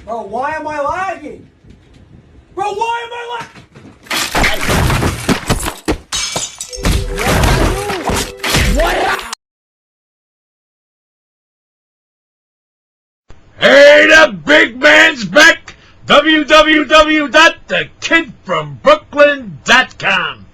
Bro, why am I lagging? Bro, why am I lagging? What? Hey, the big man's back! www.thekidfrombrooklyn.com.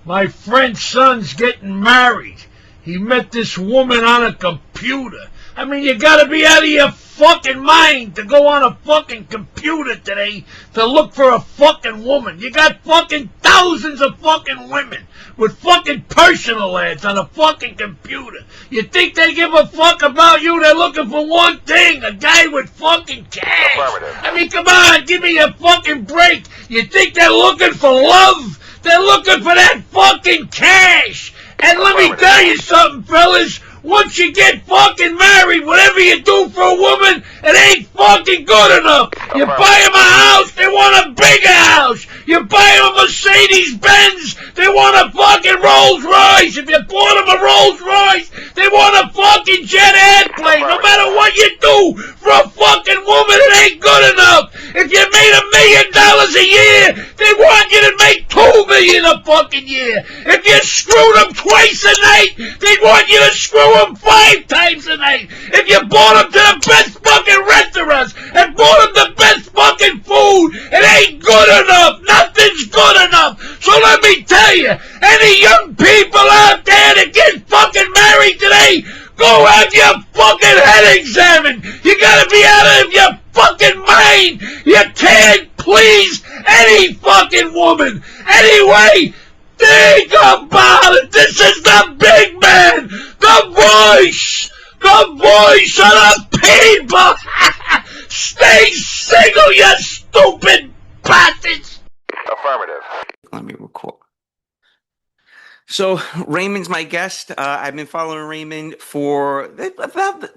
My friend's son's getting married. He met this woman on a computer. I mean, you gotta be out of your fucking mind to go on a fucking computer today to look for a fucking woman. You got fucking thousands of fucking women with fucking personal ads on a fucking computer. You think they give a fuck about you? They're looking for one thing, a guy with fucking cash. I mean, come on, give me a fucking break. You think they're looking for love? They're looking for that fucking cash. And let me tell you something, fellas. Once you get fucking married, whatever you do for a woman, it ain't fucking good enough. You buy them a house, they want a bigger house. You buy them a Mercedes-Benz, they want a fucking Rolls-Royce. If you bought them a Rolls-Royce, they want a fucking jet airplane. No matter what you do for a fucking woman, it ain't good enough. If you made $1 million a year, they want you to make $2 million a fucking year. If you screw them twice a night, they want you to screw them 5 times a night. If you brought them to the best fucking restaurants and bought them the best fucking food, it ain't good enough. Nothing's good enough. So let me tell you, any young people out there that get fucking married today, go have your fucking head examined. You gotta be out of your fucking mind. You can't please any fucking woman. Anyway, think about it. This is the big man, the voice of the people. Stay single, you stupid bastards. Affirmative. Let me record. So Raymond's my guest. I've been following Raymond for about the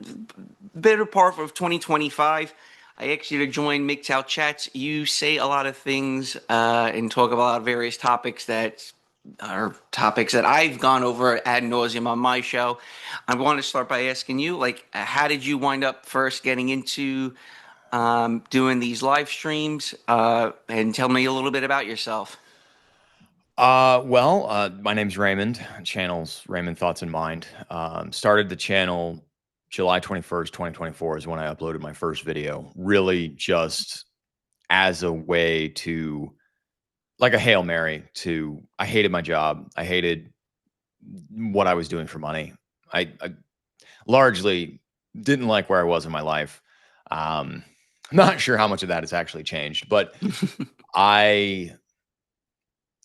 better part of 2025. I actually joined MGTOW chats. You say a lot of things and talk about various topics that are topics that I've gone over ad nauseum on my show. I want to start by asking you, like, how did you wind up first getting into doing these live streams? And tell me a little bit about yourself. My name's Raymond. Channel's Raymond Thoughts in Mind. Started the channel July 21st, 2024 is when I uploaded my first video. Really just as a way to, like a Hail Mary to, I hated my job. I hated what I was doing for money. I largely didn't like where I was in my life. Not sure how much of that has actually changed, but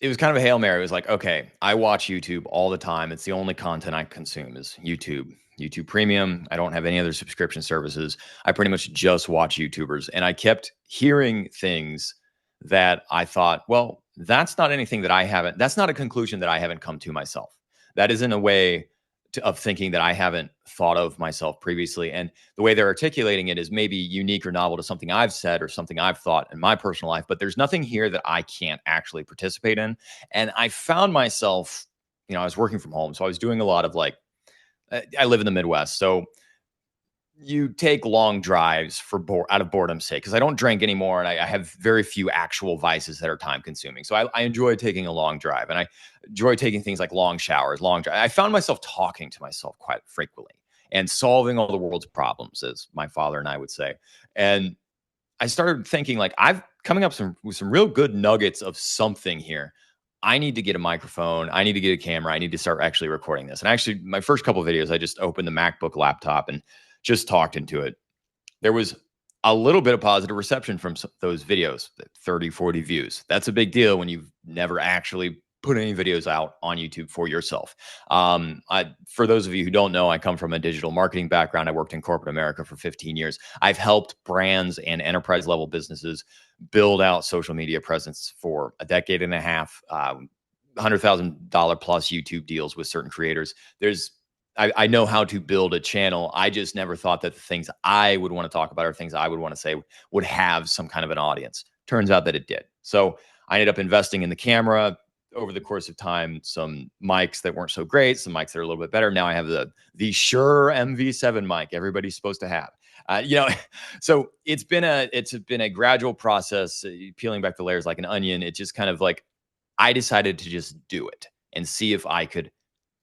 it was kind of a Hail Mary. It was like, okay, I watch YouTube all the time. It's the only content I consume is YouTube Premium. I don't have any other subscription services. I pretty much just watch YouTubers. And I kept hearing things that I thought, well, that's not anything that that's not a conclusion that I haven't come to myself. That isn't a way of thinking that I haven't thought of myself previously. And the way they're articulating it is maybe unique or novel to something I've said or something I've thought in my personal life, but there's nothing here that I can't actually participate in. And I found myself, I was working from home. So I was doing a lot of I live in the Midwest. So you take long drives out of boredom's sake, because I don't drink anymore and I have very few actual vices that are time consuming. So I enjoy taking a long drive, and I enjoy taking things like long showers, long drive. I found myself talking to myself quite frequently and solving all the world's problems, as my father and I would say. And I started thinking I've coming up with some real good nuggets of something here. I need to get a microphone. I need to get a camera. I need to start actually recording this. And actually, my first couple of videos, I just opened the MacBook laptop and just talked into it. There was a little bit of positive reception from those videos, 30, 40 views. That's a big deal when you've never actually put any videos out on YouTube for yourself. For those of you who don't know, I come from a digital marketing background. I worked in corporate America for 15 years. I've helped brands and enterprise level businesses build out social media presence for a decade and a half, $100,000 plus YouTube deals with certain creators. I know how to build a channel. I just never thought that the things I would want to talk about or things I would want to say would have some kind of an audience. Turns out that it did. So I ended up investing in the camera over the course of time, some mics that weren't so great, some mics that are a little bit better. Now I have the Shure MV7 mic everybody's supposed to have. You know, so it's been a gradual process, peeling back the layers like an onion. It just kind of like, I decided to just do it and see if I could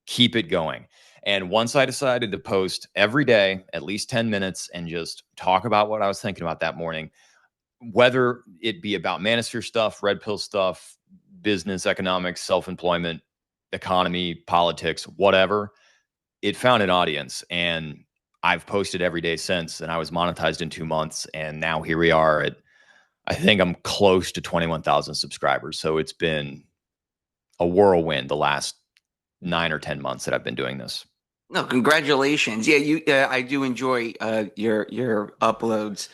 keep it going. And once I decided to post every day, at least 10 minutes, and just talk about what I was thinking about that morning, whether it be about manosphere stuff, red pill stuff, business, economics, self-employment, economy, politics, whatever, it found an audience. And I've posted every day since, and I was monetized in 2 months. And now here we are at, I think I'm close to 21,000 subscribers. So it's been a whirlwind the last 9 or 10 months that I've been doing this. No, congratulations. Yeah, you. I do enjoy your uploads,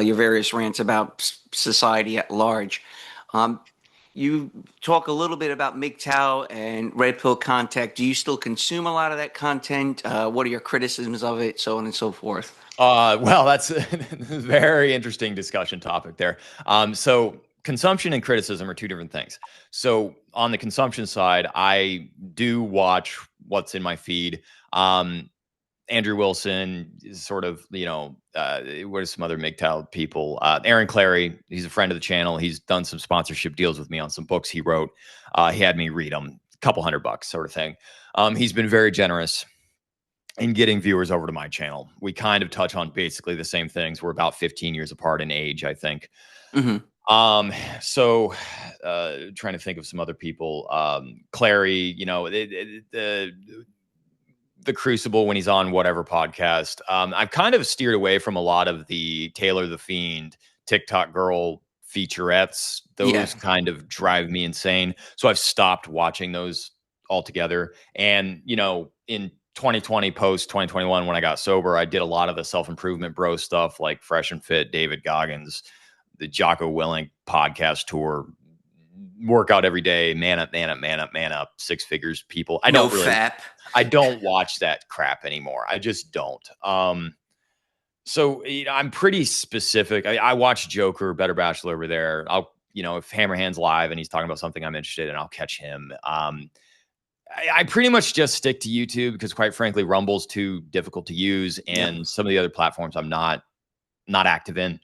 your various rants about society at large. Um, you talk a little bit about MGTOW and red pill content. Do you still consume a lot of that content? What are your criticisms of it, so on and so forth? Well, that's a very interesting discussion topic there. So consumption and criticism are two different things. So on the consumption side, I do watch what's in my feed. Andrew Wilson is sort of, what are some other MGTOW people? Aaron Clary, he's a friend of the channel. He's done some sponsorship deals with me on some books he wrote. He had me read them, a couple $100 sort of thing. He's been very generous in getting viewers over to my channel. We kind of touch on basically the same things. We're about 15 years apart in age, I think. So trying to think of some other people. Clary, the Crucible, when he's on whatever podcast. I've kind of steered away from a lot of the Taylor the Fiend, TikTok girl featurettes. Those kind of drive me insane. So I've stopped watching those altogether. And, in 2020, post 2021, when I got sober, I did a lot of the self-improvement bro stuff like Fresh and Fit, David Goggins, the Jocko Willink podcast tour, workout every day, man up, man up, man up, man up, six figures people. I don't watch that crap anymore. I just don't. So I'm pretty specific. I watch Joker, Better Bachelor over there. If Hammerhand's live and he's talking about something I'm interested in, I'll catch him. I pretty much just stick to YouTube because, quite frankly, Rumble's too difficult to use, and some of the other platforms I'm not active in.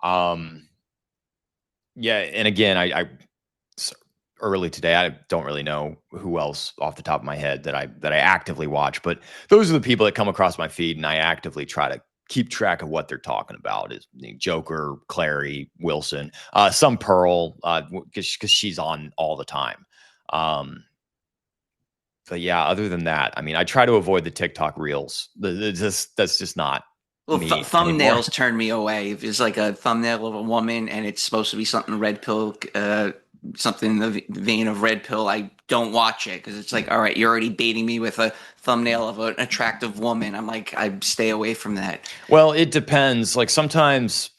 And again, I early today, I don't really know who else off the top of my head that I actively watch, but those are the people that come across my feed, and I actively try to keep track of what they're talking about. Is Joker, Clary, Wilson, some Pearl, because she's on all the time. But yeah, other than that, I mean, I try to avoid the TikTok reels. That's just not. Well, thumbnails turn me away. If it's like a thumbnail of a woman and it's supposed to be something red pill, something in the vein of red pill, I don't watch it because it's like, all right, you're already baiting me with a thumbnail of an attractive woman. I'm like, I stay away from that. Well, it depends. Sometimes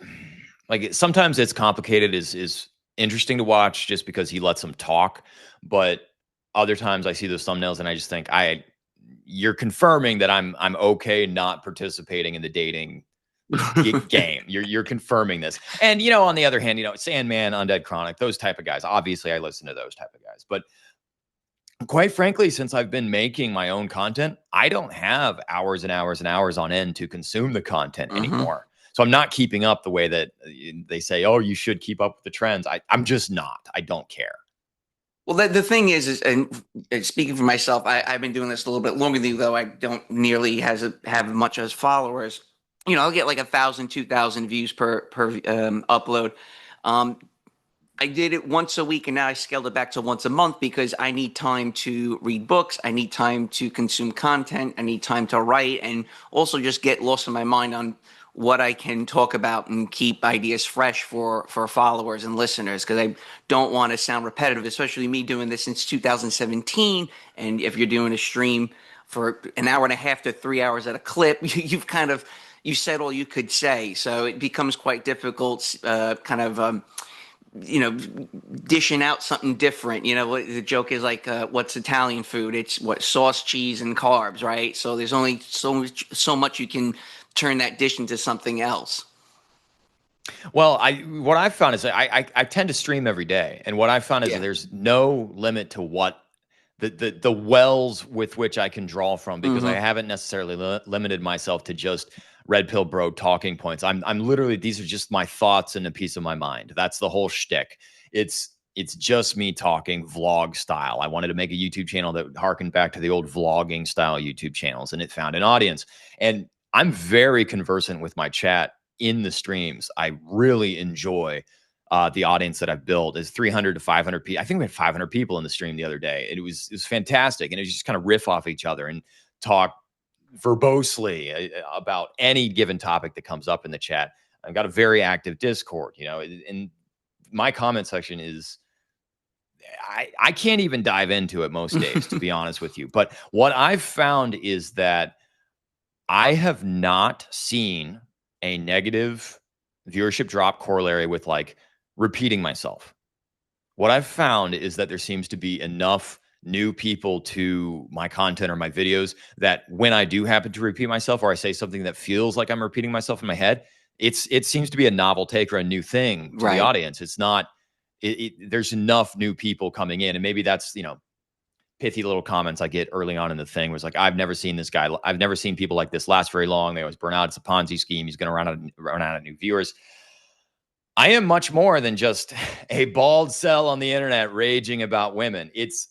it's complicated. Is interesting to watch just because he lets them talk, but other times I see those thumbnails and I just think you're confirming that I'm okay not participating in the dating game. You're confirming this. And on the other hand, Sandman, Undead Chronic, those type of guys. Obviously, I listen to those type of guys. But quite frankly, since I've been making my own content, I don't have hours and hours and hours on end to consume the content anymore. So I'm not keeping up the way that they say, oh, you should keep up with the trends. I'm just not. I don't care. Well, the thing is, and speaking for myself, I've been doing this a little bit longer than you, though I don't nearly have much as followers. I'll get like 1,000, 2,000 views per upload. I did it once a week, and now I scaled it back to once a month because I need time to read books. I need time to consume content. I need time to write, and also just get lost in my mind on what I can talk about and keep ideas fresh for followers and listeners, because I don't want to sound repetitive, especially me doing this since 2017. And if you're doing a stream for an hour and a half to 3 hours at a clip, you said all you could say. So it becomes quite difficult, dishing out something different. The joke is like, what's Italian food? It's what, sauce, cheese, and carbs, right? So there's only so much you can turn that dish into something else. Well, what I've found is I tend to stream every day, and what I've found is that there's no limit to what the wells with which I can draw from, because I haven't necessarily limited myself to just Red Pill Bro talking points. I'm literally, these are just my thoughts and a piece of my mind. That's the whole shtick. It's just me talking vlog style. I wanted to make a YouTube channel that harkened back to the old vlogging style YouTube channels, and it found an audience. And I'm very conversant with my chat in the streams. I really enjoy the audience that I've built. Is 300 to 500 people. I think we had 500 people in the stream the other day. It was fantastic, and it was just kind of riff off each other and talk verbosely about any given topic that comes up in the chat. I've got a very active Discord, and my comment section is, I can't even dive into it most days, to be honest with you. But what I've found is that I have not seen a negative viewership drop corollary with like repeating myself. What I've found is that there seems to be enough new people to my content or my videos that when I do happen to repeat myself, or I say something that feels like I'm repeating myself in my head, it seems to be a novel take or a new thing to the audience. It's not, there's enough new people coming in, and maybe that's, pithy little comments I get early on in the thing was like, I've never seen this guy. I've never seen people like this last very long. They always burn out. It's a Ponzi scheme. He's going to run out of new viewers. I am much more than just a bald cell on the internet raging about women. It's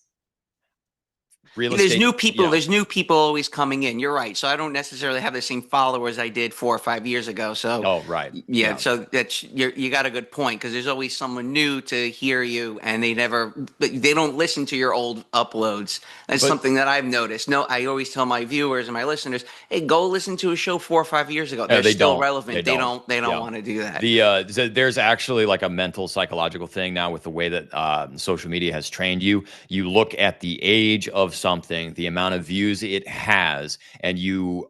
real estate. There's new people. There's new people always coming in. You're right. So I don't necessarily have the same followers I did 4 or 5 years ago. So yeah. So that's you got a good point, because there's always someone new to hear you, and they don't listen to your old uploads. That's something that I've noticed. No, I always tell my viewers and my listeners, hey, go listen to a show 4 or 5 years ago. They're still relevant. They don't want to do that. There's actually like a mental psychological thing now with the way that social media has trained you. You look at the age of something, the amount of views it has, and you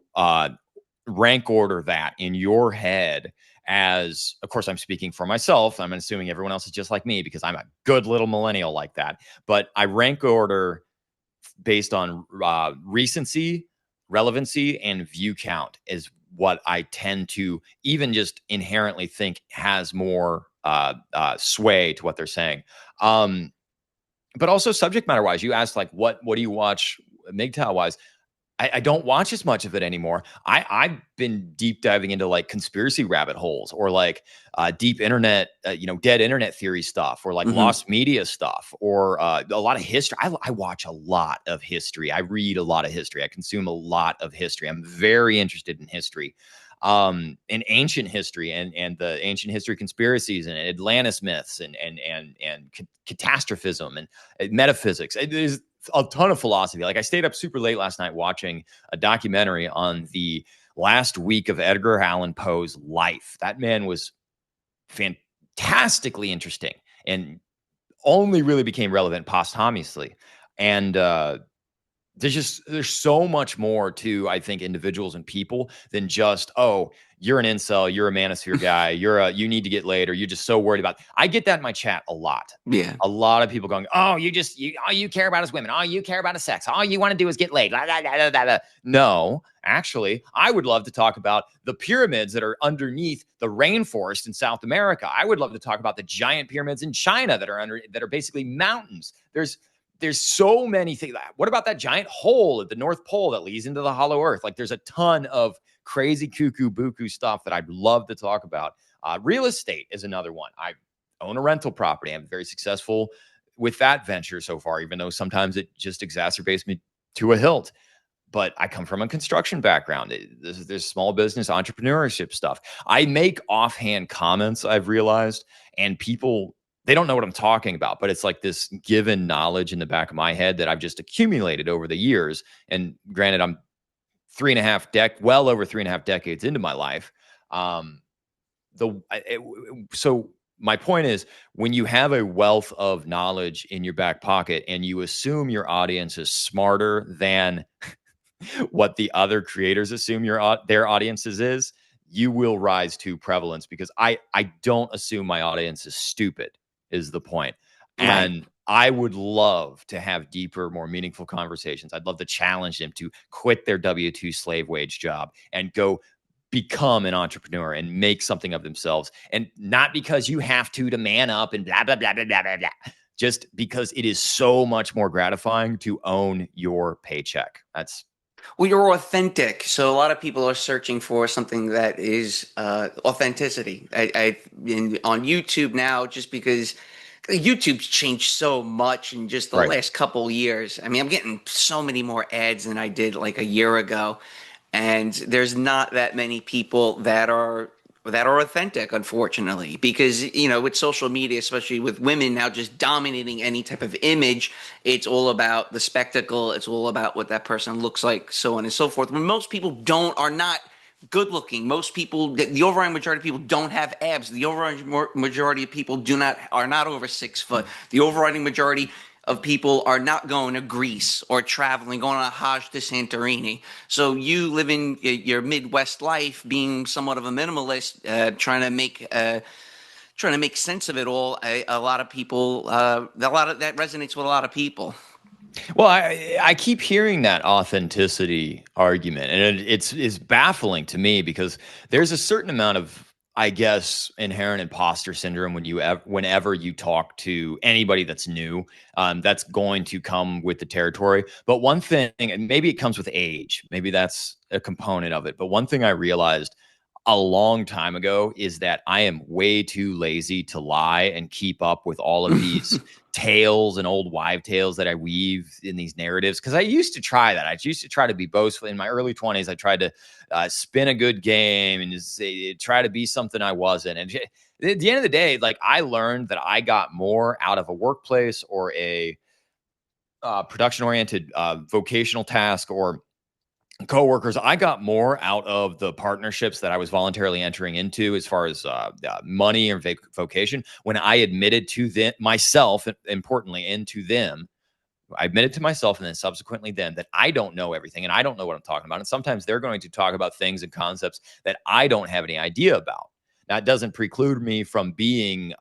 rank order that in your head as, of course, I'm speaking for myself. I'm assuming everyone else is just like me because I'm a good little millennial like that. But I rank order based on recency, relevancy, and view count is what I tend to even just inherently think has more sway to what they're saying. But also subject matter wise, you asked like, what do you watch MGTOW wise? I don't watch as much of it anymore. I've been deep diving into like conspiracy rabbit holes, or like deep internet, dead internet theory stuff, or like lost media stuff, or a lot of history. I watch a lot of history. I read a lot of history. I consume a lot of history. I'm very interested in history. In ancient history and the ancient history conspiracies and Atlantis myths and catastrophism and metaphysics. There's a ton of philosophy. Like I stayed up super late last night watching a documentary on the last week of Edgar Allan Poe's life. That man was fantastically interesting and only really became relevant posthumously. And there's so much more to, I think, individuals and people than just, oh, you're an incel, you're a manosphere guy, you need to get laid, or you're just so worried about. I get that in my chat a lot. Yeah. A lot of people going, oh, all you care about is women. All you care about is sex. All you want to do is get laid. No, actually, I would love to talk about the pyramids that are underneath the rainforest in South America. I would love to talk about the giant pyramids in China that are basically mountains. There's so many things. What about that giant hole at the North Pole that leads into the hollow earth? Like there's a ton of crazy cuckoo buku stuff that I'd love to talk about. Real estate is another one. I own a rental property. I'm very successful with that venture so far, even though sometimes it just exacerbates me to a hilt. But I come from a construction background. There's small business entrepreneurship stuff. I make offhand comments, I've realized, and people, they don't know what I'm talking about, but it's like this given knowledge in the back of my head that I've just accumulated over the years. And granted, I'm well over 3.5 decades into my life. So my point is, when you have a wealth of knowledge in your back pocket and you assume your audience is smarter than what the other creators assume their audiences is, you will rise to prevalence, because I don't assume my audience is stupid. Is the point. And I would love to have deeper, more meaningful conversations. I'd love to challenge them to quit their W-2 slave wage job and go become an entrepreneur and make something of themselves. And not because you have to man up and blah, blah, blah, blah, blah, blah, blah. Just because it is so much more gratifying to own your paycheck. That's Well, you're authentic, so a lot of people are searching for something that is authenticity. On YouTube now, just because YouTube's changed so much in just the Right. last couple years. I mean, I'm getting so many more ads than I did like a year ago, and there's not that many people that are authentic, unfortunately, because with social media, especially with women now just dominating any type of image, it's all about the spectacle, it's all about what that person looks like, so on and so forth, when most people don't are not good looking. Most people, the overwhelming majority of people don't have abs. The overwhelming majority of people are not over 6 foot. The overriding majority of people are not going to Greece or traveling, going on a Hajj to Santorini. So you living your Midwest life, being somewhat of a minimalist, trying to make sense of it all. A lot of people, a lot of that resonates with a lot of people. Well, I keep hearing that authenticity argument, and it's baffling to me because there's a certain amount of, I guess, inherent imposter syndrome whenever you talk to anybody that's new. That's going to come with the territory. But one thing, and maybe it comes with age, maybe that's a component of it. But one thing I realized a long time ago is that I am way too lazy to lie and keep up with all of these tales and old wives' tales that I weave in these narratives. Because I used to try that. I used to try to be boastful. In my early 20s, I tried to spin a good game and just try to be something I wasn't. And at the end of the day, like, I learned that I got more out of a workplace or a production-oriented vocational task or coworkers. I got more out of the partnerships that I was voluntarily entering into as far as money or vocation when I admitted to them myself, importantly, and to them. I admitted to myself and then subsequently them that I don't know everything and I don't know what I'm talking about. And sometimes they're going to talk about things and concepts that I don't have any idea about. That doesn't preclude me from being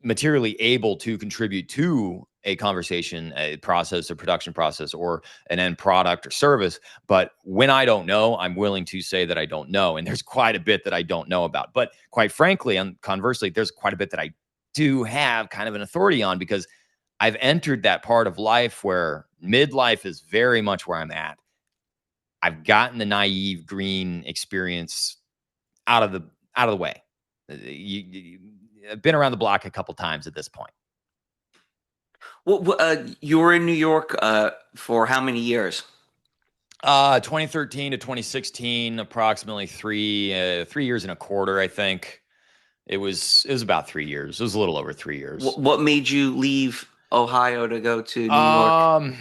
materially able to contribute to a conversation, a process, a production process, or an end product or service. But when I don't know, I'm willing to say that I don't know. And there's quite a bit that I don't know about. But quite frankly, and conversely, there's quite a bit that I do have kind of an authority on because I've entered that part of life where midlife is very much where I'm at. I've gotten the naive green experience out of the way. I've been around the block a couple times at this point. Well, you were in New York for how many years? 2013 to 2016, approximately 3 years and a quarter, I think. It was about 3 years. It was a little over 3 years. What made you leave Ohio to go to New York?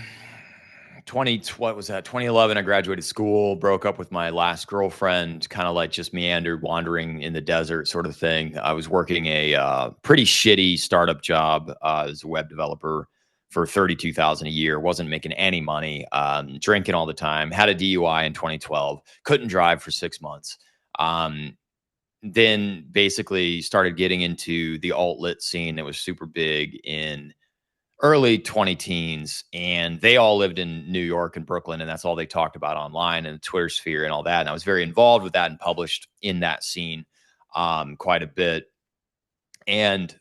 2011, I graduated school, broke up with my last girlfriend, kind of like just meandered, wandering in the desert sort of thing. I was working a pretty shitty startup job as a web developer for $32,000 a year. Wasn't making any money, drinking all the time, had a DUI in 2012, couldn't drive for 6 months. Then basically started getting into the alt-lit scene that was super big in early 20 teens, and they all lived in New York and Brooklyn, and that's all they talked about online and the Twitter sphere and all that. And I was very involved with that and published in that scene quite a bit. And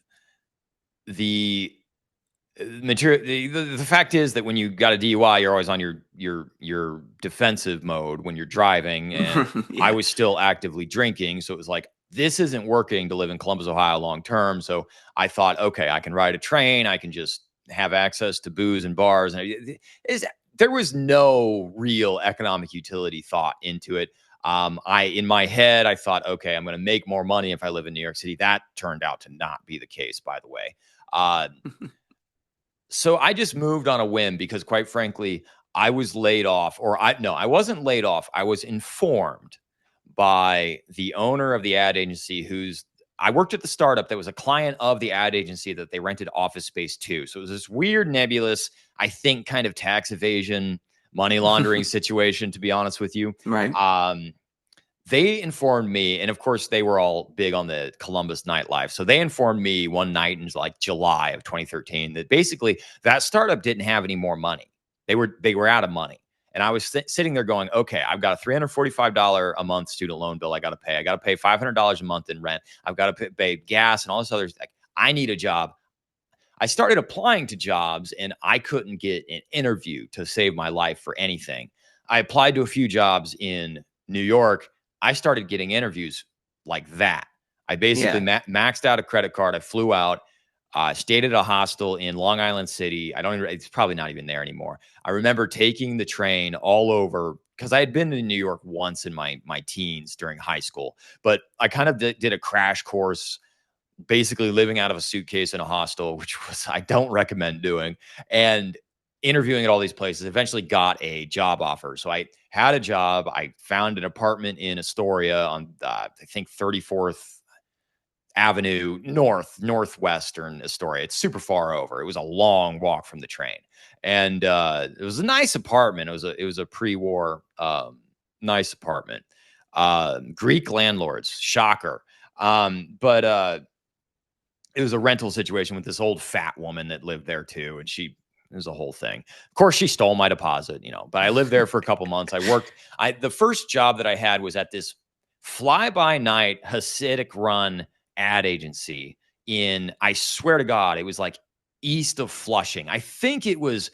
the material, the fact is that when you got a DUI, you're always on your defensive mode when you're driving, and Yeah. I was still actively drinking, so it was like, this isn't working to live in Columbus, Ohio long term. So I thought, okay, I can ride a train, I can just have access to booze and bars, and there was no real economic utility thought into it. In my head, I thought, okay, I'm going to make more money if I live in New York City. That turned out to not be the case, by the way. So I just moved on a whim because, quite frankly, I was laid off, I wasn't laid off. I was informed by the owner of the ad agency I worked at the startup that was a client of the ad agency that they rented office space to. So it was this weird, nebulous, I think, kind of tax evasion, money laundering situation, to be honest with you. Right. They informed me, and of course, they were all big on the Columbus nightlife. So they informed me one night in like July of 2013 that basically that startup didn't have any more money. They were out of money. And I was sitting there going, okay, I've got a $345 a month student loan bill I got to pay. I got to pay $500 a month in rent. I've got to pay gas and all this other. Like, I need a job. I started applying to jobs and I couldn't get an interview to save my life for anything. I applied to a few jobs in New York. I started getting interviews like that. I basically maxed out a credit card. I flew out, stayed at a hostel in Long Island City. It's probably not even there anymore. I remember taking the train all over because I had been to New York once in my teens during high school, but I kind of did a crash course, basically living out of a suitcase in a hostel, which I don't recommend doing, and interviewing at all these places. Eventually got a job offer. So I had a job. I found an apartment in Astoria on, I think 34th Avenue northwestern Astoria. It's super far over. It was a long walk from the train. And it was a nice apartment. It was a pre-war nice apartment. Greek landlords, shocker. But it was a rental situation with this old fat woman that lived there too. And it was a whole thing. Of course, she stole my deposit, but I lived there for a couple months. The first job that I had was at this fly-by-night Hasidic run ad agency I swear to God, it was like east of Flushing. I think it was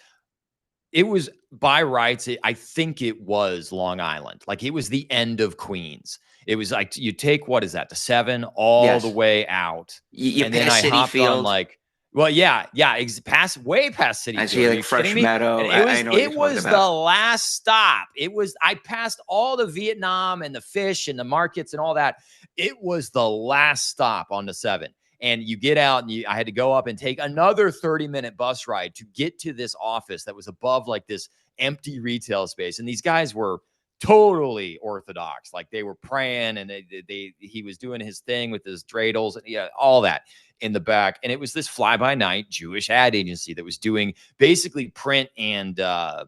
by rights. I think it was Long Island. Like it was the end of Queens. It was like you take, what is that, the 7 all the way out. You and then I City hopped Field. on way past City I Field. see, like Fresh Meadow. It was the last stop. I passed all the Vietnam and the fish and the markets and all that. It was the last stop on the 7. And you get out and I had to go up and take another 30-minute bus ride to get to this office that was above like this empty retail space. And these guys were totally orthodox. Like they were praying and he was doing his thing with his dreidels and all that in the back. And it was this fly-by-night Jewish ad agency that was doing basically print and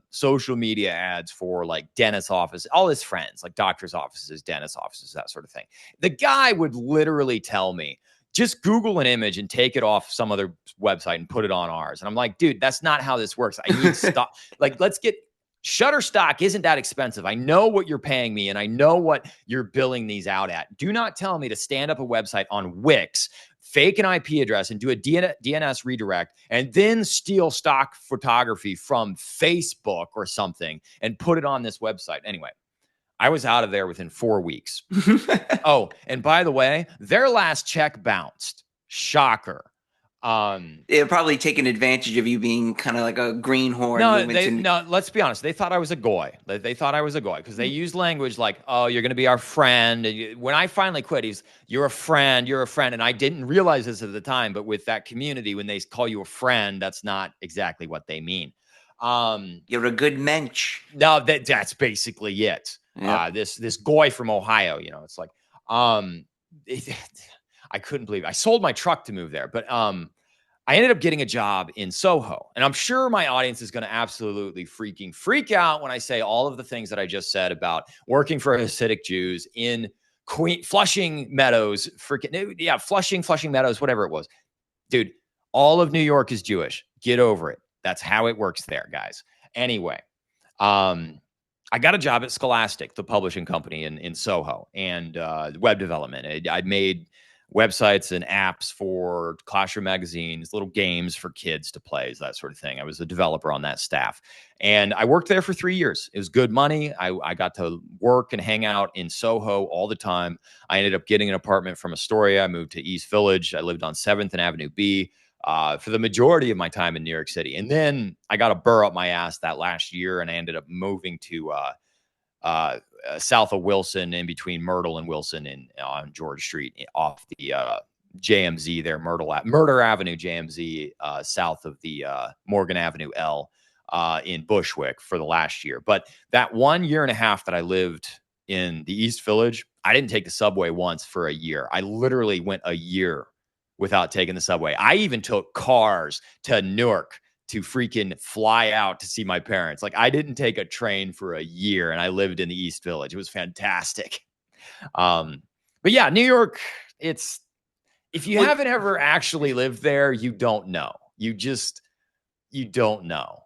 social media ads for like dentist office, all his friends, like doctor's offices, dentist offices, that sort of thing. The guy would literally tell me, just Google an image and take it off some other website and put it on ours. And I'm like, dude, that's not how this works. I need stock. Like, let's get Shutterstock isn't that expensive. I know what you're paying me and I know what you're billing these out at. Do not tell me to stand up a website on Wix, fake an IP address and do a DNS redirect and then steal stock photography from Facebook or something and put it on this website. Anyway, I was out of there within 4 weeks. Oh, and by the way, their last check bounced. Shocker. They're probably taking advantage of you being kind of like a greenhorn. No, let's be honest. They thought I was a goy. They thought I was a goy because they used language like, "Oh, you're going to be our friend." And when I finally quit, "You're a friend. You're a friend." And I didn't realize this at the time, but with that community, when they call you a friend, that's not exactly what they mean. You're a good mensch. No, that's basically it. Yep. This goy from Ohio, it's like, I couldn't believe it. I sold my truck to move there, but I ended up getting a job in Soho. And I'm sure my audience is going to absolutely freak out when I say all of the things that I just said about working for Hasidic Jews in Flushing Meadows, Flushing Meadows, whatever it was. Dude, all of New York is Jewish. Get over it. That's how it works there, guys. Anyway, I got a job at Scholastic, the publishing company in Soho, and web development. I made websites and apps for classroom magazines, little games for kids to play, that sort of thing. I was a developer on that staff. And I worked there for 3 years. It was good money. I got to work and hang out in Soho all the time. I ended up getting an apartment from Astoria. I moved to East Village. I lived on 7th and Avenue B for the majority of my time in New York City. And then I got a burr up my ass that last year, and I ended up moving to south of Wilson, in between Myrtle and Wilson, on George Street, off the JMZ there, Murder Avenue, JMZ, south of the Morgan Avenue L in Bushwick for the last year. But that 1 year and a half that I lived in the East Village, I didn't take the subway once for a year. I literally went a year without taking the subway. I even took cars to Newark to freaking fly out to see my parents. Like, I didn't take a train for a year, and I lived in the East Village. It was fantastic. But yeah, New York, if you haven't ever actually lived there, you don't know. You don't know.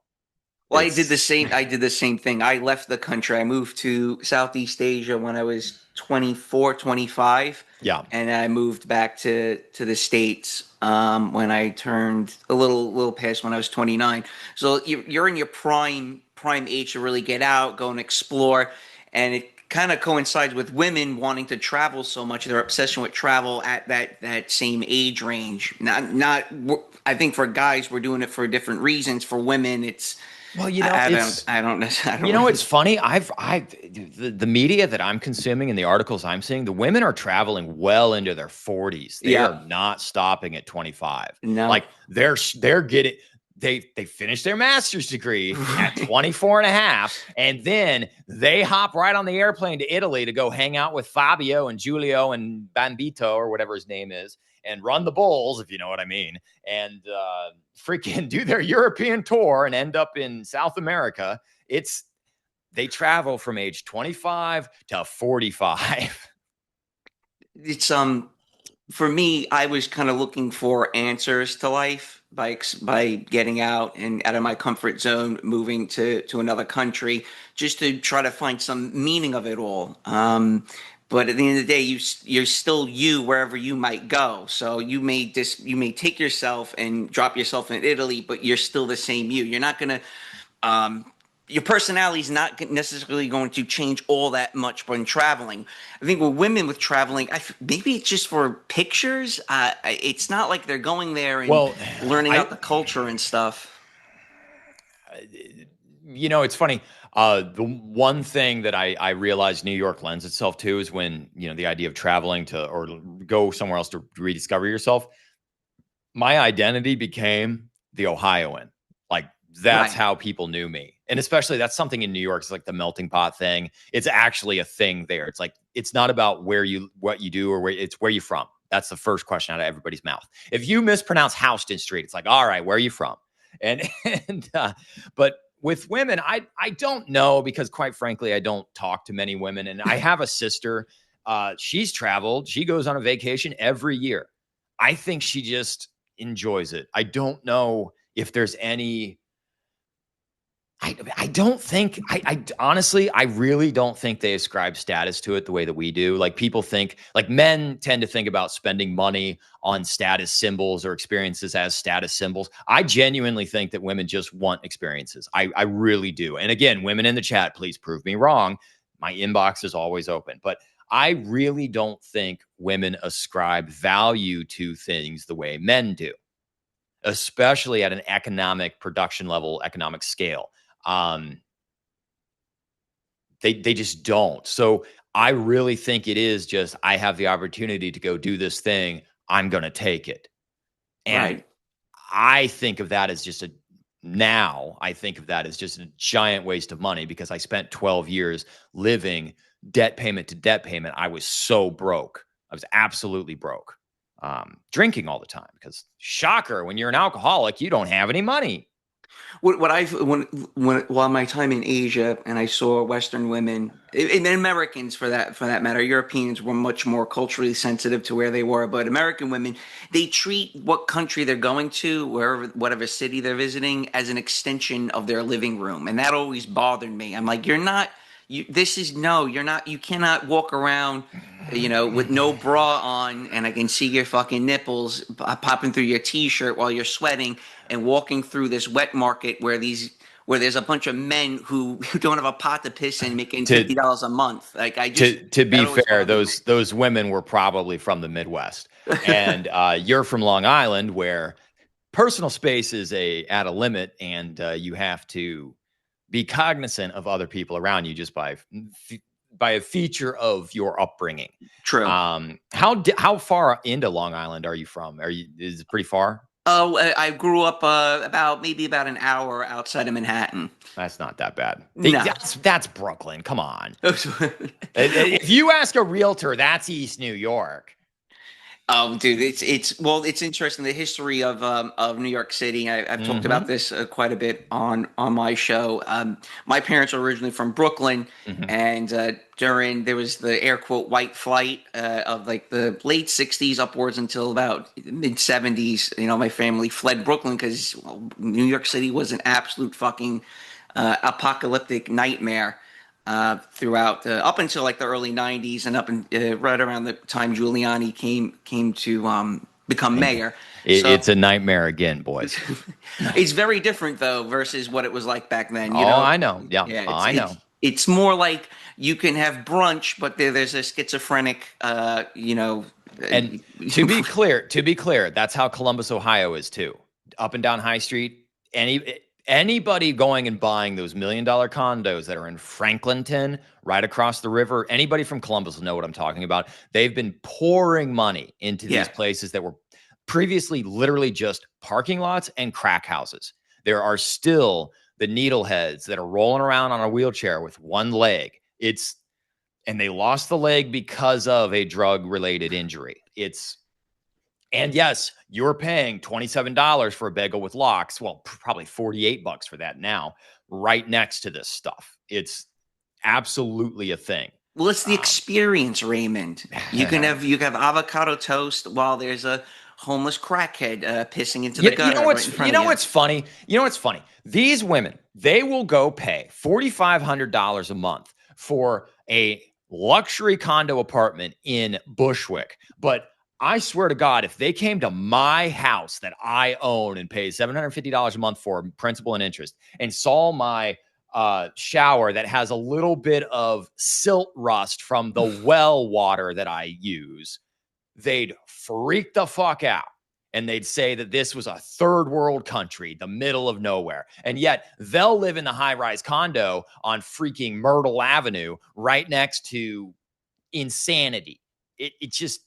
Well, I did the same thing. I left the country. I moved to Southeast Asia when I was 24, 25, Yeah. and I moved back to the States when I turned a little past when I was 29. So you're in your prime age to really get out, go and explore, and it kind of coincides with women wanting to travel so much. Their obsession with travel at that same age range. Not. I think for guys, we're doing it for different reasons. For women, it's Well, you know, it's I don't know. I you don't know, really. it's funny. The media that I'm consuming and the articles I'm seeing, the women are traveling well into their 40s. They Yeah. are not stopping at 25. No. Like they're getting they finish their master's degree at Right. 24 and a half, and then they hop right on the airplane to Italy to go hang out with Fabio and Giulio and Bambito or whatever his name is and run the Bulls, if you know what I mean, and freaking do their European tour and end up in South America. They travel from age 25 to 45. It's for me, I was kind of looking for answers to life by getting out and out of my comfort zone, moving to another country, just to try to find some meaning of it all. But at the end of the day, you're still you wherever you might go. So you may take yourself and drop yourself in Italy, but you're still the same you. You're not gonna um, your personality is not necessarily going to change all that much when traveling. I think with women with traveling, maybe it's just for pictures. It's not like they're going there and Well, learning I about the culture and stuff. it's funny. The one thing that I realized New York lends itself to is when, the idea of traveling to or go somewhere else to rediscover yourself. My identity became the Ohioan. Like that's Right, how people knew me. And especially that's something in New York. It's like the melting pot thing. It's actually a thing there. It's like, it's not about what you do or where you from. That's the first question out of everybody's mouth. If you mispronounce Houston Street, it's like, all right, where are you from? And, but with women, I don't know because quite frankly, I don't talk to many women. And I have a sister. She's traveled. She goes on a vacation every year. I think she just enjoys it. I don't know if there's any. I don't think I honestly I really don't think they ascribe status to it the way that we do. Like people think, like men tend to think about spending money on status symbols or experiences as status symbols. I genuinely think that women just want experiences. I really do. And again, women in the chat, please prove me wrong. My inbox is always open, but I really don't think women ascribe value to things the way men do, especially at an economic production level, economic scale. They just don't. So I really think it is just, I have the opportunity to go do this thing. I'm going to take it. And right. I think of that as just I think of that as just a giant waste of money because I spent 12 years living debt payment to debt payment. I was so broke. I was absolutely broke. Drinking all the time because shocker, when you're an alcoholic, you don't have any money. What I when while my time in Asia and I saw Western women and Americans for that matter, Europeans were much more culturally sensitive to where they were, but American women, they treat what country they're going to, wherever whatever city they're visiting, as an extension of their living room, and that always bothered me. I'm like, you're not. This is no, you're not. You cannot walk around, with no bra on, and I can see your fucking nipples popping through your t-shirt while you're sweating and walking through this wet market where there's a bunch of men who don't have a pot to piss in, making To $50 a month. Like to be that always fair, bothered me. those women were probably from the Midwest, and you're from Long Island, where personal space is at a limit, and you have to be cognizant of other people around you just by a feature of your upbringing. True. How far into Long Island are you from? Is it pretty far? Oh, I grew up maybe about an hour outside of Manhattan. That's not that bad. No. That's Brooklyn. Come on. If you ask a realtor, that's East New York. Oh, dude, it's interesting the history of New York City. I've talked Mm-hmm. about this quite a bit on my show. My parents are originally from Brooklyn, Mm-hmm. and during there was the air quote white flight of like the late '60s upwards until about mid '70s. My family fled Brooklyn because New York City was an absolute fucking apocalyptic nightmare throughout up until like the early '90s and up in right around the time Giuliani came to become I know. mayor. So It's a nightmare again, boys. it's very different though versus what it was like back then. Oh, I know. Yeah, Yeah, I know. it's more like you can have brunch, but there's a schizophrenic, And to be clear, that's how Columbus, Ohio is too. Up and down High Street, anybody going and buying those $1 million condos that are in Franklinton, right across the river, anybody from Columbus will know what I'm talking about. They've been pouring money into these yeah, places that were previously literally just parking lots and crack houses. There are still the needleheads that are rolling around on a wheelchair with one leg. And they lost the leg because of a drug related injury. And yes, you're paying $27 for a bagel with lox. Well, probably $48 for that now, right next to this stuff. It's absolutely a thing. well, it's the experience, Raymond. You can have avocado toast while there's a homeless crackhead pissing into the gutter right in front of you. What's funny? You know what's funny? These women, they will go pay $4,500 a month for a luxury condo apartment in Bushwick. But I swear to God, if they came to my house that I own and pay $750 a month for principal and interest and saw my shower that has a little bit of silt rust from the well water that I use, they'd freak the fuck out. And they'd say that this was a third world country, the middle of nowhere. And yet they'll live in the high-rise condo on freaking Myrtle Avenue right next to insanity. It just,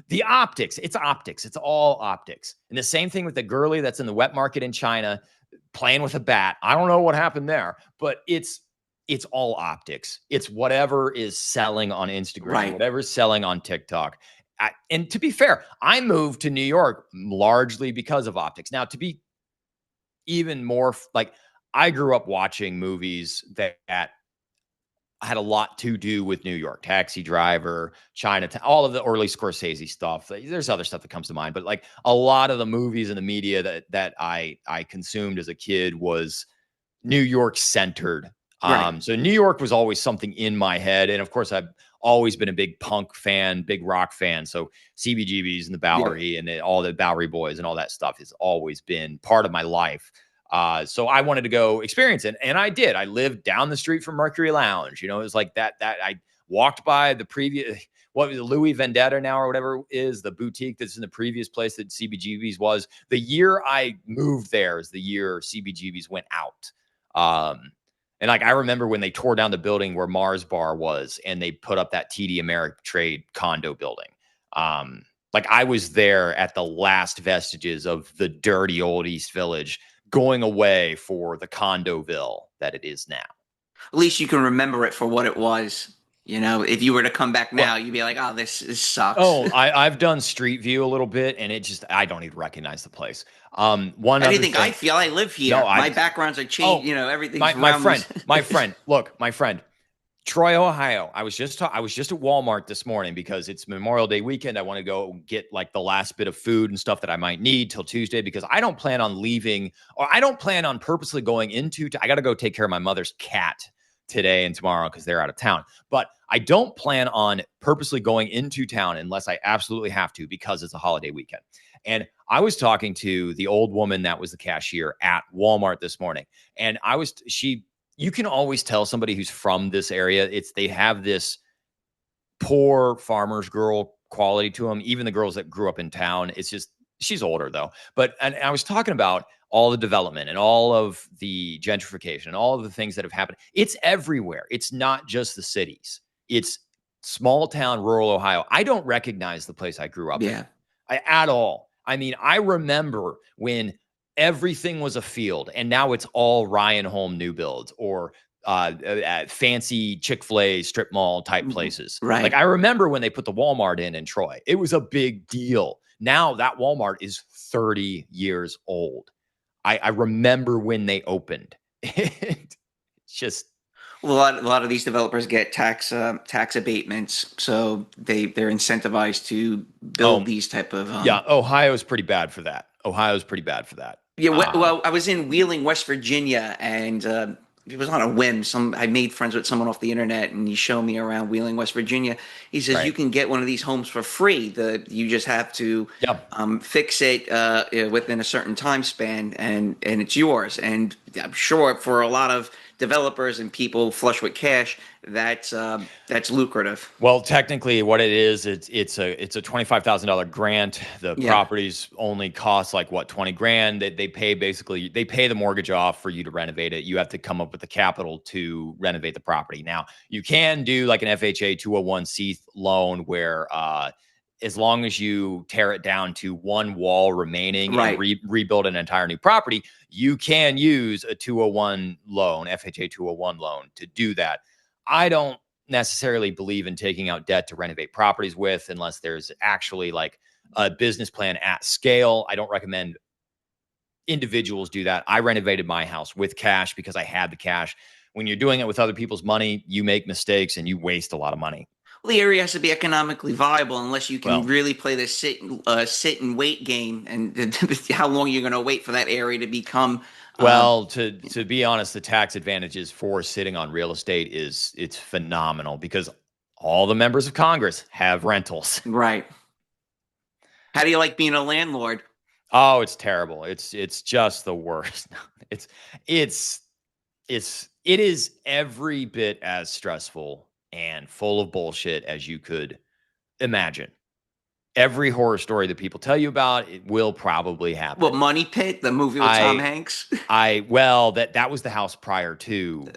the optics, it's optics. It's all optics. And the same thing with the girlie that's in the wet market in China playing with a bat. I don't know what happened there, but it's all optics. It's whatever is selling on Instagram, Right. whatever's selling on TikTok. And to be fair, I moved to New York largely because of optics. Now, to be even more like, I grew up watching movies that had a lot to do with New York. Taxi Driver, Chinatown, all of the early Scorsese stuff. There's other stuff that comes to mind, but like a lot of the movies and the media that I consumed as a kid was New York centered. Right. So New York was always something in my head. And of course, I've always been a big punk fan, big rock fan. So CBGBs and the Bowery and all the Bowery Boys and all that stuff has always been part of my life. So I wanted to go experience it. And I did. I lived down the street from Mercury Lounge. You know, it was like that I walked by the previous, what was it, Louis Vendetta now or whatever it is, the boutique that's in the previous place that CBGB's was. The year I moved there is the year CBGB's went out. And like, I remember when they tore down the building where Mars Bar was and they put up that TD Ameritrade condo building. Like I was there at the last vestiges of the dirty old East Village, going away for the condoville that it is now. At least you can remember it for what it was. You know, if you were to come back now, you'd be like, "Oh, this sucks." Oh, I've done Street View a little bit, and I don't even recognize the place. One How do other you think thing, I feel? I live here. No, My backgrounds are changed. Oh, Everything's my around friend, this- my friend, Troy, Ohio. I was just at Walmart this morning because it's Memorial Day weekend. I want to go get like the last bit of food and stuff that I might need till Tuesday because I don't plan on leaving, or I don't plan on purposely going into. I got to go take care of my mother's cat today and tomorrow because they're out of town. But I don't plan on purposely going into town unless I absolutely have to because it's a holiday weekend. And I was talking to the old woman that was the cashier at Walmart this morning, and you can always tell somebody who's from this area. They have this poor farmer's girl quality to them. Even the girls that grew up in town, it's just, she's older though. And I was talking about all the development and all of the gentrification and all of the things that have happened. It's everywhere. It's not just the cities. It's small town, rural Ohio. I don't recognize the place I grew up in at all. I mean, I remember when everything was a field and now it's all Ryan Home new builds or fancy Chick-fil-A strip mall type places. Right. Like I remember when they put the Walmart in Troy, it was a big deal. Now that Walmart is 30 years old. I remember when they opened. It's just, well, a lot of these developers get tax abatements, so they're incentivized to build these type of yeah. Ohio's pretty bad for that. Yeah, well, I was in Wheeling, West Virginia, and it was on a whim. I made friends with someone off the internet, and he showed me around Wheeling, West Virginia. He says you Right. can get one of these homes for free. You just have to Yep. fix it within a certain time span, and it's yours. And I'm sure for a lot of developers and people flush with cash, that's lucrative. Well, technically, what it is, it's a $25,000 grant. The Yeah, properties only cost like what, 20 grand. They pay basically they pay the mortgage off for you to renovate it. You have to come up with the capital to renovate the property. Now, you can do like an FHA 201c loan where as long as you tear it down to one wall remaining and right. rebuild an entire new property, you can use a 201 loan, FHA 201 loan to do that. I don't necessarily believe in taking out debt to renovate properties with unless there's actually like a business plan at scale. I don't recommend individuals do that. I renovated my house with cash because I had the cash. When you're doing it with other people's money, you make mistakes and you waste a lot of money. Well, the area has to be economically viable unless you can Well, really play the sit and wait game, and how long you're going to wait for that area to become. to be honest, the tax advantages for sitting on real estate it's phenomenal because all the members of Congress have rentals. Right. How do you like being a landlord? Oh, it's terrible. It's just the worst. It's it's it is every bit as stressful and full of bullshit as you could imagine. Every horror story that people tell you about, it will probably Well, happen. Money Pit, the movie with Tom I Hanks. well, that was the house prior to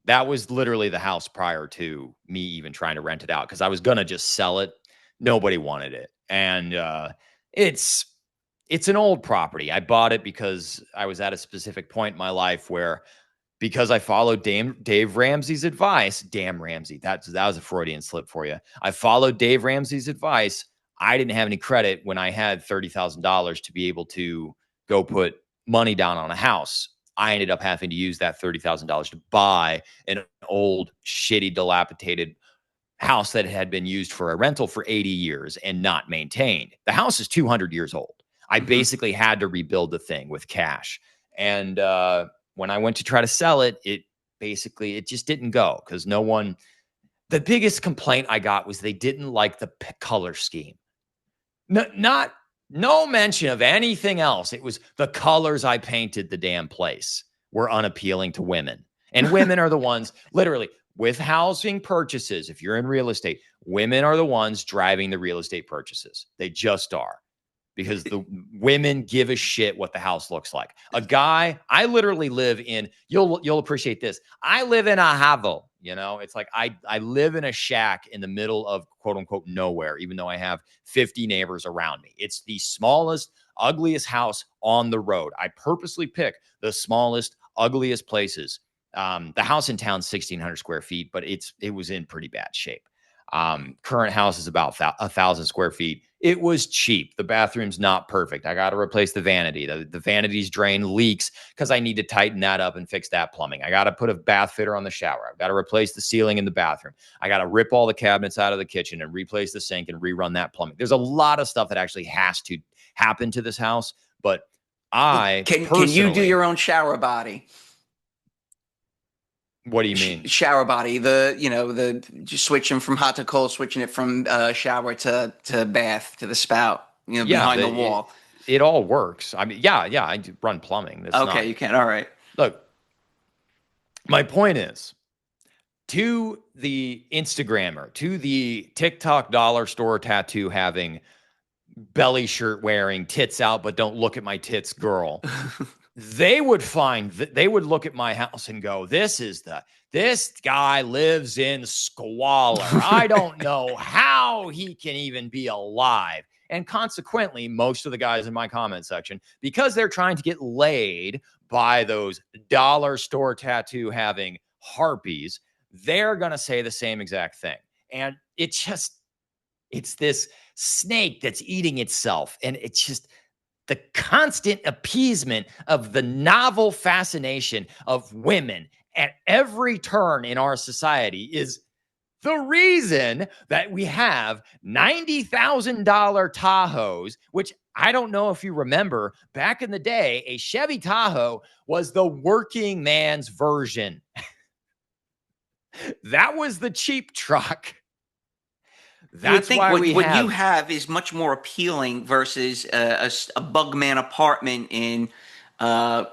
that was literally the house prior to me even trying to rent it out because I was gonna just sell it. Nobody wanted it. And it's it's an old property. I bought it because I was at a specific point in my life where because I followed Dave Ramsey's advice, damn Ramsey, that was a Freudian slip for you. I followed Dave Ramsey's advice. I didn't have any credit when I had $30,000 to be able to go put money down on a house. I ended up having to use that $30,000 to buy an old, shitty, dilapidated house that had been used for a rental for 80 years and not maintained. The house is 200 years old. I Hmm. basically had to rebuild the thing with cash. And when I went to try to sell it, it just didn't go because the biggest complaint I got was they didn't like the color scheme. No mention of anything else. It was the colors I painted the damn place were unappealing to women. And women are the ones, literally, with housing purchases, if you're in real estate, women are the ones driving the real estate purchases. They just are because the women give a shit what the house looks like. A guy, I literally live in, you'll appreciate this. I live in a hovel, it's like I live in a shack in the middle of quote unquote nowhere, even though I have 50 neighbors around me. It's the smallest, ugliest house on the road. I purposely pick the smallest, ugliest places. The house in town's 1,600 square feet, but it was in pretty bad shape. Current house is about 1,000 square feet. It was cheap. The bathroom's not perfect. I got to replace the vanity. The vanity's drain leaks because I need to tighten that up and fix that plumbing. I got to put a bath fitter on the shower. I've got to replace the ceiling in the bathroom. I got to rip all the cabinets out of the kitchen and replace the sink and rerun that plumbing. There's a lot of stuff that actually has to happen to this house, but I Can you do personally, your own shower body? what do you mean? Shower body, the just switching from hot to cold, switching it from shower to bath to the spout, Yeah, behind the wall. it all works. I mean, yeah, I do run plumbing. That's Okay, not, you can. All right. look, my point is to the Instagrammer, to the TikTok dollar store tattoo having, belly shirt wearing, tits out, but don't look at my tits girl. They would they would look at my house and go, this guy lives in squalor. I don't know how he can even be alive. And consequently, most of the guys in my comment section, because they're trying to get laid by those dollar store tattoo having harpies, they're going to say the same exact thing. And it's this snake that's eating itself. And it's just the constant appeasement of the novel fascination of women at every turn in our society is The reason that we have $90,000 Tahoes, which I don't know if you remember, back in the day, a Chevy Tahoe was the working man's version. That was the cheap truck. That's why what you have is much more appealing versus a Bugman apartment in, I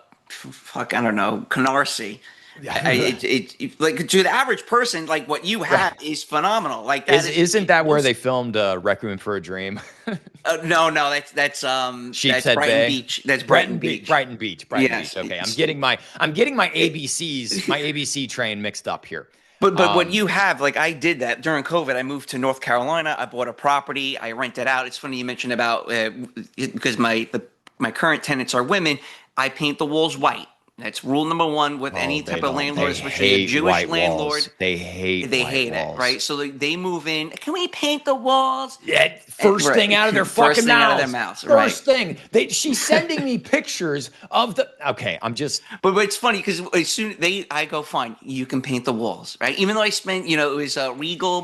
don't know, Canarsie. Like to the average person, like what you have is phenomenal. Like that isn't that where they filmed Requiem for a Dream? No, that's Sheepshead Brighton Bay. Beach. That's Brighton Beach. Brighton Beach. Okay, I'm getting my ABC train mixed up here. But what you have, like I did that during COVID. I moved to North Carolina. I bought a property. I rented out. It's funny you mentioned about because my current tenants are women. I paint the walls white. That's rule number one with any type of landlord, especially a Jewish landlord. They hate it, right? So they move in. Can we paint the walls? Yeah, first thing out of their fucking mouths. First thing. She's sending me pictures of the. Okay, I'm just. But it's funny because as soon I go, fine, you can paint the walls, right? Even though I spent, it was Regal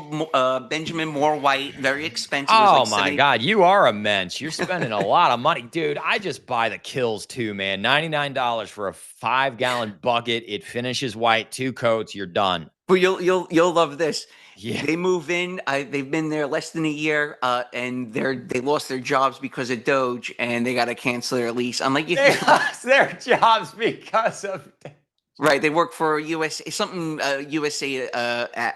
Benjamin Moore white, very expensive. Oh my God, you are a mensch. You're spending a lot of money, dude. I just buy the Kills too, man. $99 for a 5-gallon bucket. It finishes white, 2 coats. You're done. But you'll love this. Yeah. They move in. They've been there less than a year, and they lost their jobs because of Doge, and they got to cancel their lease. I'm like, they lost their jobs because of. Right, they work for USA, USA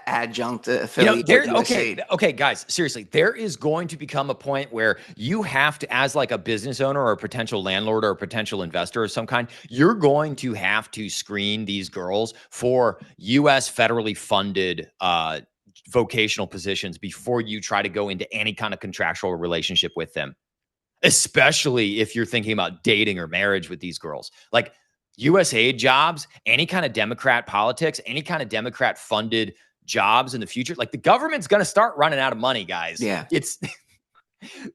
adjunct affiliate. Okay, guys, seriously, there is going to become a point where you have to, as like a business owner or a potential landlord or a potential investor of some kind, you're going to have to screen these girls for U.S. federally funded vocational positions before you try to go into any kind of contractual relationship with them, especially if you're thinking about dating or marriage with these girls. Like, USAID jobs, any kind of Democrat politics, any kind of Democrat funded jobs in the future, like the government's going to start running out of money, guys. Yeah. It's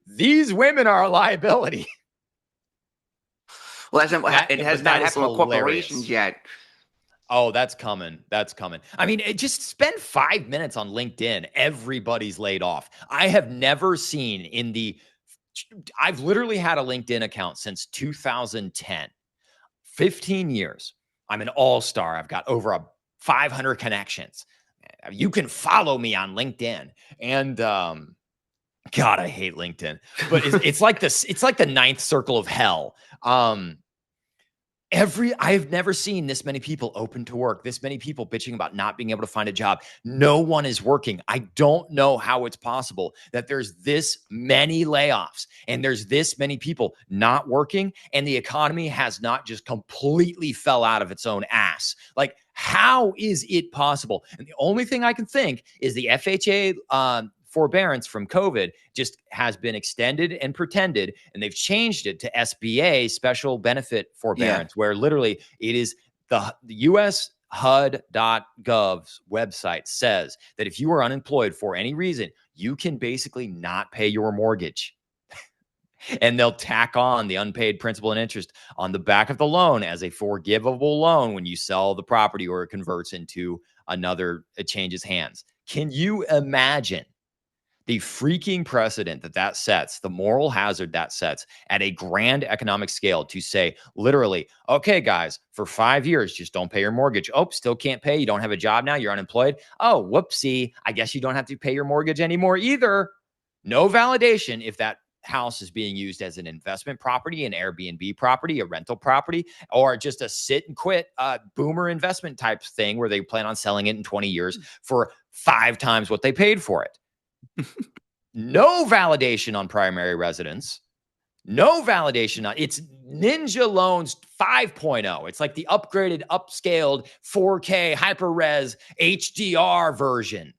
these women are a liability. Well, it has not happened with corporations yet. Oh, that's coming. I mean, just spend 5 minutes on LinkedIn. Everybody's laid off. I have never seen I've literally had a LinkedIn account since 2010. 15 years. I'm an all-star. I've got over 500 connections. You can follow me on LinkedIn. And God, I hate LinkedIn. But it's like this. It's like the ninth circle of hell. I've never seen this many people open to work, this many people bitching about not being able to find a job. No one is working. I don't know how it's possible that there's this many layoffs and there's this many people not working and the economy has not just completely fell out of its own ass. Like, how is it possible? And the only thing I can think is the FHA forbearance from COVID just has been extended and pretended, and they've changed it to SBA, special benefit forbearance, where literally it is the US HUD.gov's website says that if you are unemployed for any reason, you can basically not pay your mortgage. And they'll tack on the unpaid principal and interest on the back of the loan as a forgivable loan when you sell the property or it converts into another, it changes hands. Can you imagine the freaking precedent that sets, the moral hazard that sets at a grand economic scale to say, literally, okay, guys, for 5 years, just don't pay your mortgage. Oh, still can't pay. You don't have a job now. You're unemployed. Oh, whoopsie. I guess you don't have to pay your mortgage anymore either. No validation if that house is being used as an investment property, an Airbnb property, a rental property, or just a sit and quit boomer investment type thing where they plan on selling it in 20 years for 5 times what they paid for it. No validation on primary residence. No validation on it's Ninja Loans 5.0. It's like the upgraded, upscaled 4K hyper res HDR version.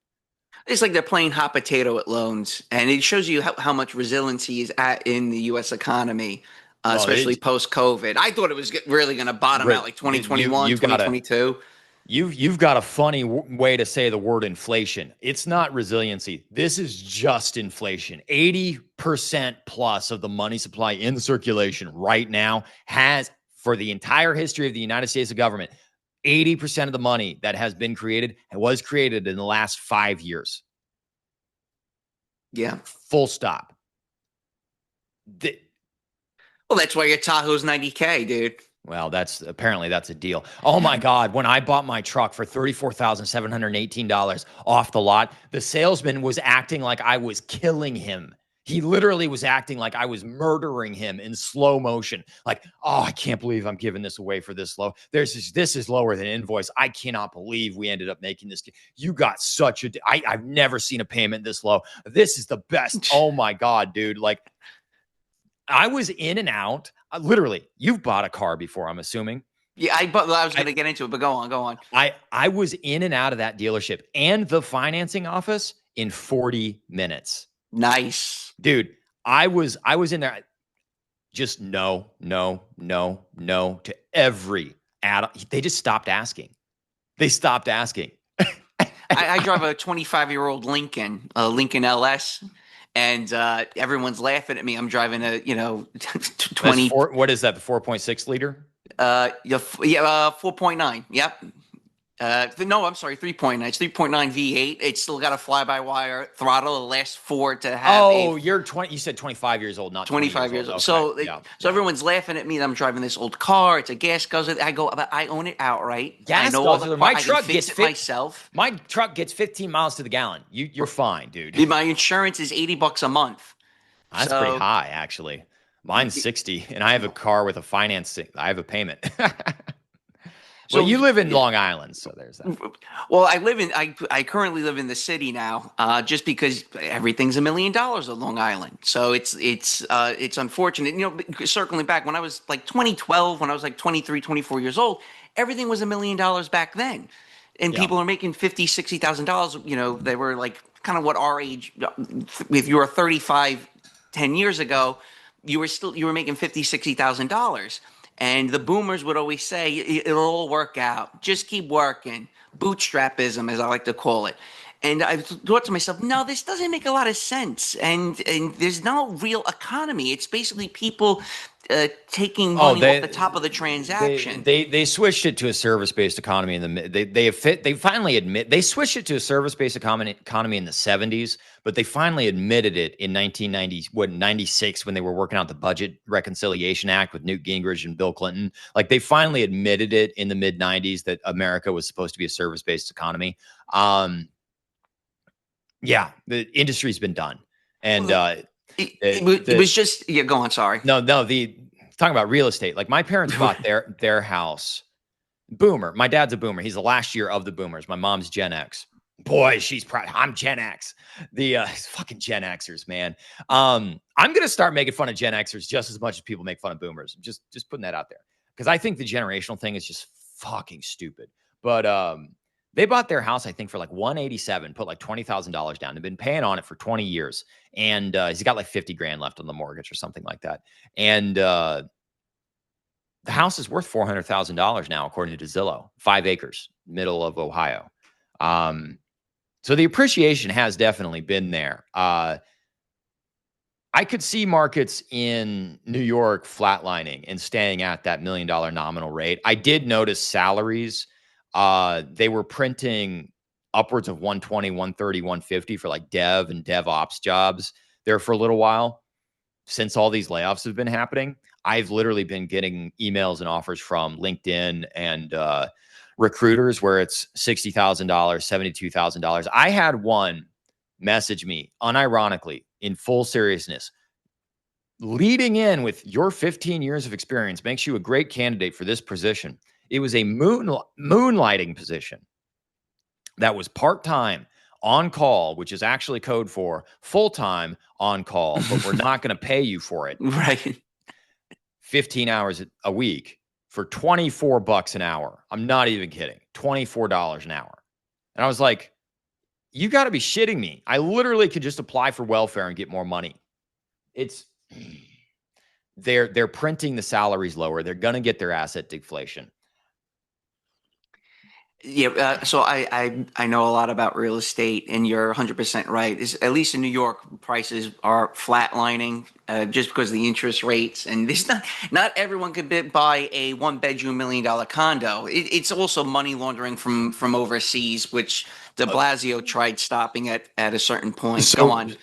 It's like they're playing hot potato at loans, and it shows you how much resiliency is in the U.S. economy, especially post-COVID. I thought it was really going to bottom out like 2021, 2022. You've got a funny way to say the word inflation. It's not resiliency. This is just inflation. 80% plus of the money supply in circulation right now has, for the entire history of the United States government, 80% of the money that has been created was created in the last 5 years. Yeah. Full stop. Well, that's why your Tahoe's $90K, dude. Well, that's a deal. Oh my God. When I bought my truck for $34,718 off the lot, the salesman was acting like I was killing him. He literally was acting like I was murdering him in slow motion. Like, oh, I can't believe I'm giving this away for this low. This is lower than invoice. I cannot believe we ended up making this. You got such a, I've never seen a payment this low. This is the best. Oh my God, dude. Like, I was in and out. Literally, you've bought a car before, I'm assuming. Yeah, I was going to get into it, but go on. I was in and out of that dealership and the financing office in 40 minutes. Nice. Dude, I was in there. Just no to every add. They just stopped asking. They stopped asking. I drive a 25-year-old Lincoln LS, and everyone's laughing at me. I'm driving a 20. What is that? The 4.6 liter? 4.9. Yep. No, I'm sorry, 3.9. It's 3.9 V8. It's still got a fly-by-wire throttle. It lasts for to have. Oh, you're 20. You said 25 years old, not 25 years old. Okay. So everyone's laughing at me that I'm driving this old car. It's a gas guzzler. I go, but I own it outright. Gas I know guzzler. My I truck can fix gets it myself. My truck gets 15 miles to the gallon. You're fine, dude. My insurance is $80 a month. That's pretty high, actually. Mine's 60, and I have a car with a financing. I have a payment. So you live in Long Island, so there's that. Well, I currently live in the city now, just because everything's $1 million on Long Island. So it's unfortunate. Circling back, when I was like 2012, when I was like 23, 24 years old, everything was $1 million back then. And people are making $50,000, $60,000. They were like kind of what our age. If you were 35, 10 years ago, you were making $50,000, $60,000. And the boomers would always say, it'll all work out. Just keep working. Bootstrapism, as I like to call it. And I thought to myself, no, this doesn't make a lot of sense. And there's no real economy. It's basically people taking money off the top of the transaction. They switched it to a service-based economy they finally admit they switched it to a service-based economy in the 70s, but they finally admitted it in 96 when they were working out the Budget Reconciliation Act with Newt Gingrich and Bill Clinton. Like, they finally admitted it in the mid 90s that America was supposed to be a service-based economy. Yeah, the industry's been done. And it was just, go on. Sorry. No, talking about real estate. Like, my parents bought their house. Boomer. My dad's a boomer. He's the last year of the boomers. My mom's Gen X. Boy, she's proud. I'm Gen X. The fucking Gen Xers, man. I'm gonna start making fun of Gen Xers just as much as people make fun of boomers. Just putting that out there, because I think the generational thing is just fucking stupid. But they bought their house, I think, for like $187, put like $20,000 down. They've been paying on it for 20 years. And he's got like 50 grand left on the mortgage or something like that. And the house is worth $400,000 now, according to Zillow. 5 acres, middle of Ohio. So the appreciation has definitely been there. I could see markets in New York flatlining and staying at that $1 million nominal rate. I did notice salaries. They were printing upwards of 120, 130, 150 for like dev and DevOps jobs there for a little while. Since all these layoffs have been happening, I've literally been getting emails and offers from LinkedIn and recruiters where it's $60,000, $72,000. I had one message me unironically, in full seriousness, leading in with, your 15 years of experience makes you a great candidate for this position. It was a moonlighting position that was part-time on call, which is actually code for full-time on call, but we're not going to pay you for it. Right. 15 hours a week for $24 an hour. I'm not even kidding. $24 an hour. And I was like, you got to be shitting me. I literally could just apply for welfare and get more money. They're printing the salaries lower. They're going to get their asset deflation. Yeah, so I know a lot about real estate, and you're 100% right. At least in New York, prices are flatlining just because of the interest rates, and there's not everyone could buy a one-bedroom $1 million condo. It's also money laundering from overseas, which De Blasio tried stopping at a certain point. Go on.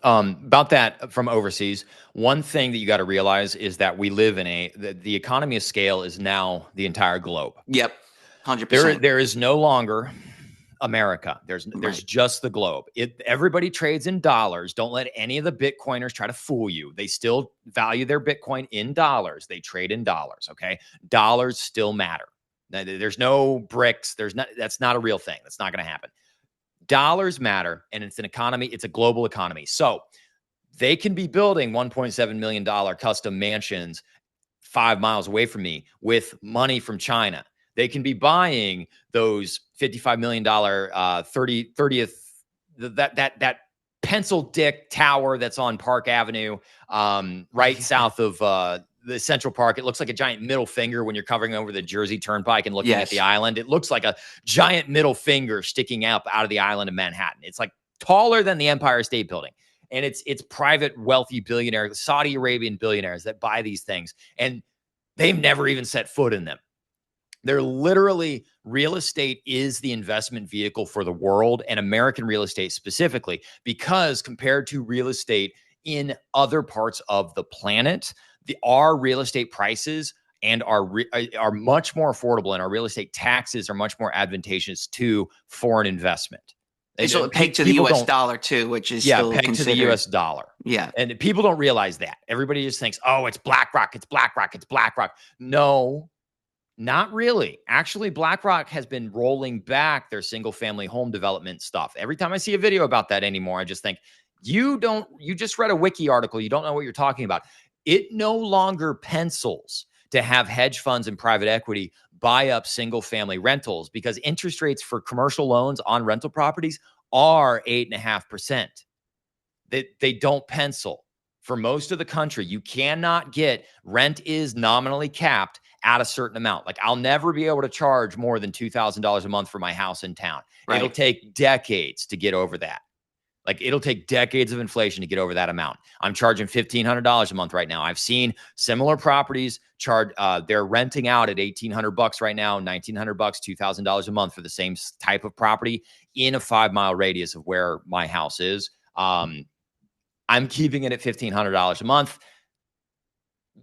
About that from overseas, one thing that you got to realize is that we live in the economy of scale is now the entire globe. Yep, 100%. There is no longer America. There's Right. just the globe. Everybody trades in dollars. Don't let any of the Bitcoiners try to fool you. They still value their Bitcoin in dollars. They trade in dollars. Okay, dollars still matter. There's no bricks. That's not a real thing. That's not going to happen. Dollars matter, and it's an economy. It's a global economy. So they can be building $1.7 million custom mansions 5 miles away from me with money from China. They can be buying those $55 million 30th that pencil dick tower that's on Park Avenue, right south of the Central Park. It looks like a giant middle finger when you're covering over the Jersey Turnpike and looking at the Yes. island. It looks like a giant middle finger sticking out of the island of Manhattan. It's like taller than the Empire State Building. And it's private, wealthy billionaires, Saudi Arabian billionaires that buy these things. And they've never even set foot in them. They're literally, real estate is the investment vehicle for the world, and American real estate specifically, because compared to real estate in other parts of the planet, our real estate prices and are much more affordable, and our real estate taxes are much more advantageous to foreign investment. So pegged to the U.S. dollar too, which is still pegged considered to the U.S. dollar. Yeah. And people don't realize that. Everybody just thinks, oh, it's BlackRock, it's BlackRock, it's BlackRock. No, not really. Actually, BlackRock has been rolling back their single family home development stuff. Every time I see a video about that anymore, I just think, you just read a wiki article. You don't know what you're talking about. It no longer pencils to have hedge funds and private equity buy up single family rentals because interest rates for commercial loans on rental properties are 8.5%. They don't pencil. For most of the country, you cannot get, rent is nominally capped at a certain amount. Like, I'll never be able to charge more than $2,000 a month for my house in town. Right. It'll take decades to get over that. Like, it'll take decades of inflation to get over that amount. I'm charging $1,500 a month right now. I've seen similar properties charge, they're renting out at $1,800 right now, $1,900, $2,000 a month for the same type of property in a 5-mile radius of where my house is. I'm keeping it at $1,500 a month.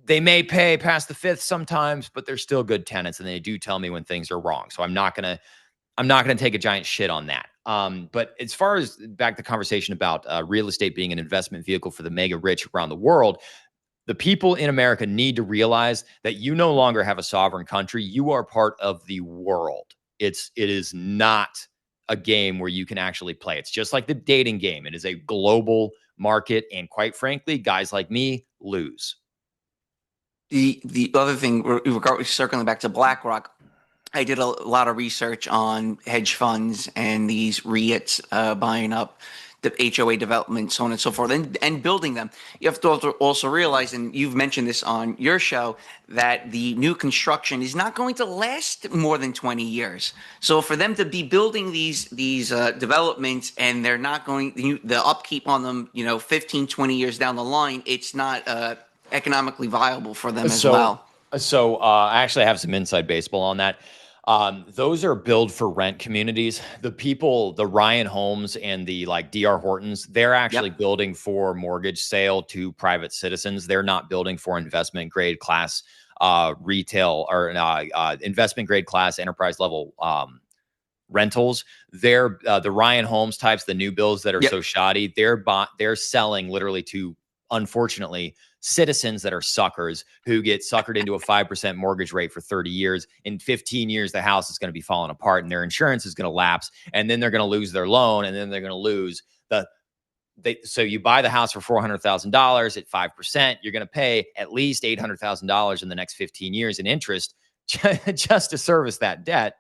They may pay past the fifth sometimes, but they're still good tenants, and they do tell me when things are wrong. So I'm not gonna take a giant shit on that. But as far as back to the conversation about real estate being an investment vehicle for the mega rich around the world, the people in America need to realize that you no longer have a sovereign country. You are part of the world. It is not a game where you can actually play. It's just like the dating game. It is a global market, and quite frankly, guys like me lose. The other thing, circling back to BlackRock, I did a lot of research on hedge funds and these REITs buying up the HOA development, so on and so forth, and building them. You have to also realize, and you've mentioned this on your show, that the new construction is not going to last more than 20 years. So for them to be building these developments, and they're not going, the upkeep on them, 15, 20 years down the line, it's not economically viable for them as well. So I actually have some inside baseball on that. Those are build for rent communities. The people, the Ryan Homes and the DR Hortons, they're actually building for mortgage sale to private citizens. They're not building for investment grade class retail or investment grade class enterprise level rentals. They're the Ryan Homes types, the new builds that are so shoddy. They're selling literally to, unfortunately, citizens that are suckers who get suckered into a 5% mortgage rate for 30 years. In 15 years, the house is going to be falling apart and their insurance is going to lapse. And then they're going to lose their loan. And then they're going to lose so you buy the house for $400,000 at 5%, you're going to pay at least $800,000 in the next 15 years in interest just to service that debt.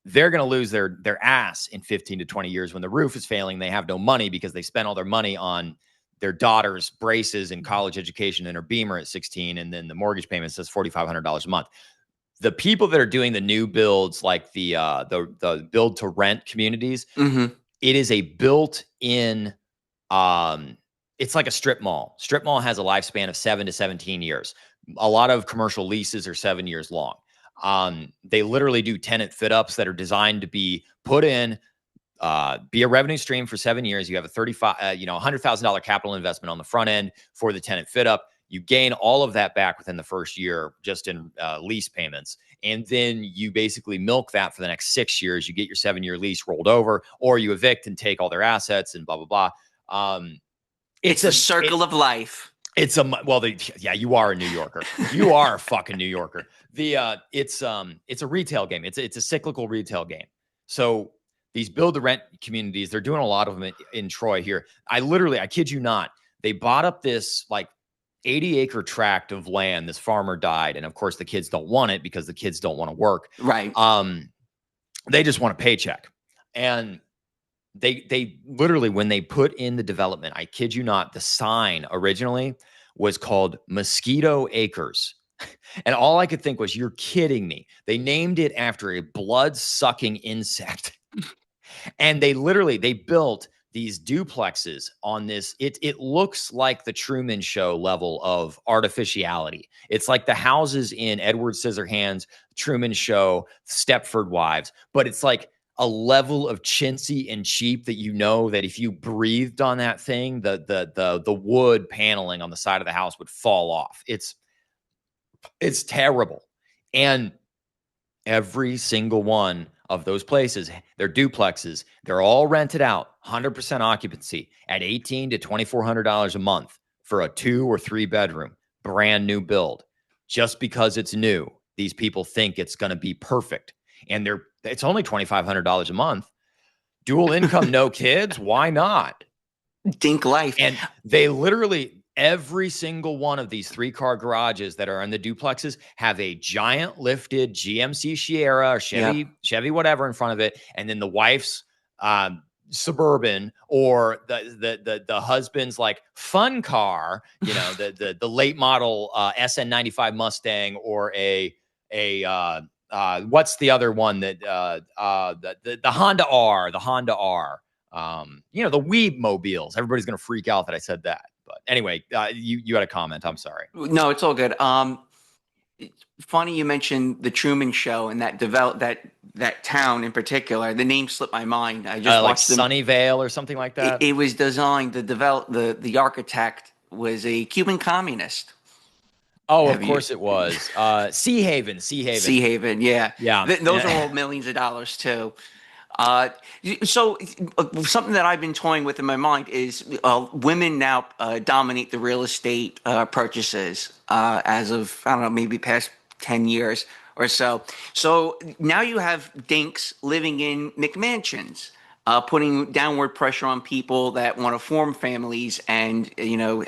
They're going to lose their ass in 15 to 20 years when the roof is failing. They have no money because they spent all their money on their daughter's braces and college education and her Beamer at 16. And then the mortgage payment says $4,500 a month. the people that are doing the new builds, like the build to rent communities, it is a built-in. It's like a strip mall. Strip mall has a lifespan of 7 to 17 years. A lot of commercial leases are 7 years long. They literally do tenant fit ups that are designed to be put in, be a revenue stream for 7 years. You have a $100,000 capital investment on the front end for the tenant fit up. You gain all of that back within the first year, just in lease payments. And then you basically milk that for the next 6 years. You get your 7-year lease rolled over, or you evict and take all their assets and blah, blah, blah. It's a circle of life. You are a New Yorker. You are a fucking New Yorker. It's a retail game. It's a cyclical retail game. So these build to rent communities, they're doing a lot of them in Troy here. I kid you not, they bought up this like 80-acre tract of land. This farmer died, and of course the kids don't want it because the kids don't want to work. Right. They just want a paycheck. And they literally, when they put in the development, I kid you not, the sign originally was called Mosquito Acres. And all I could think was, you're kidding me. They named it after a blood-sucking insect. And they built these duplexes on this. It looks like the Truman Show level of artificiality. It's like the houses in Edward Scissorhands, Truman Show, Stepford Wives, but it's like a level of chintzy and cheap that, you know, that if you breathed on that thing, the wood paneling on the side of the house would fall off. It's terrible. And every single one of those places, they're duplexes. They're all rented out, 100% occupancy at $1,800 to $2,400 a month for a 2 or 3 bedroom, brand new build. Just because it's new, these people think it's going to be perfect. And it's only $2,500 a month. Dual income, no kids. Why not? Dink life. And they literally, every single one of these 3-car garages that are in the duplexes have a giant lifted GMC Sierra or Chevy whatever in front of it, and then the wife's Suburban, or the husband's like fun car, you know, the late model SN95 Mustang, or a what's the other one that the Honda R, you know, the Weeb mobiles. Everybody's gonna freak out that I said that. But anyway, you had a comment. I'm sorry. No, it's all good. It's funny you mentioned the Truman Show and that town in particular. The name slipped my mind. I just watched like Sunnyvale or something like that. It was designed to develop. The architect was a Cuban communist. Oh, of course it was. Sea Haven. Yeah. Those are all millions of dollars too. So something that I've been toying with in my mind is women now dominate the real estate purchases as of, I don't know, maybe past 10 years or so. So now you have dinks living in McMansions, putting downward pressure on people that want to form families, and, you know,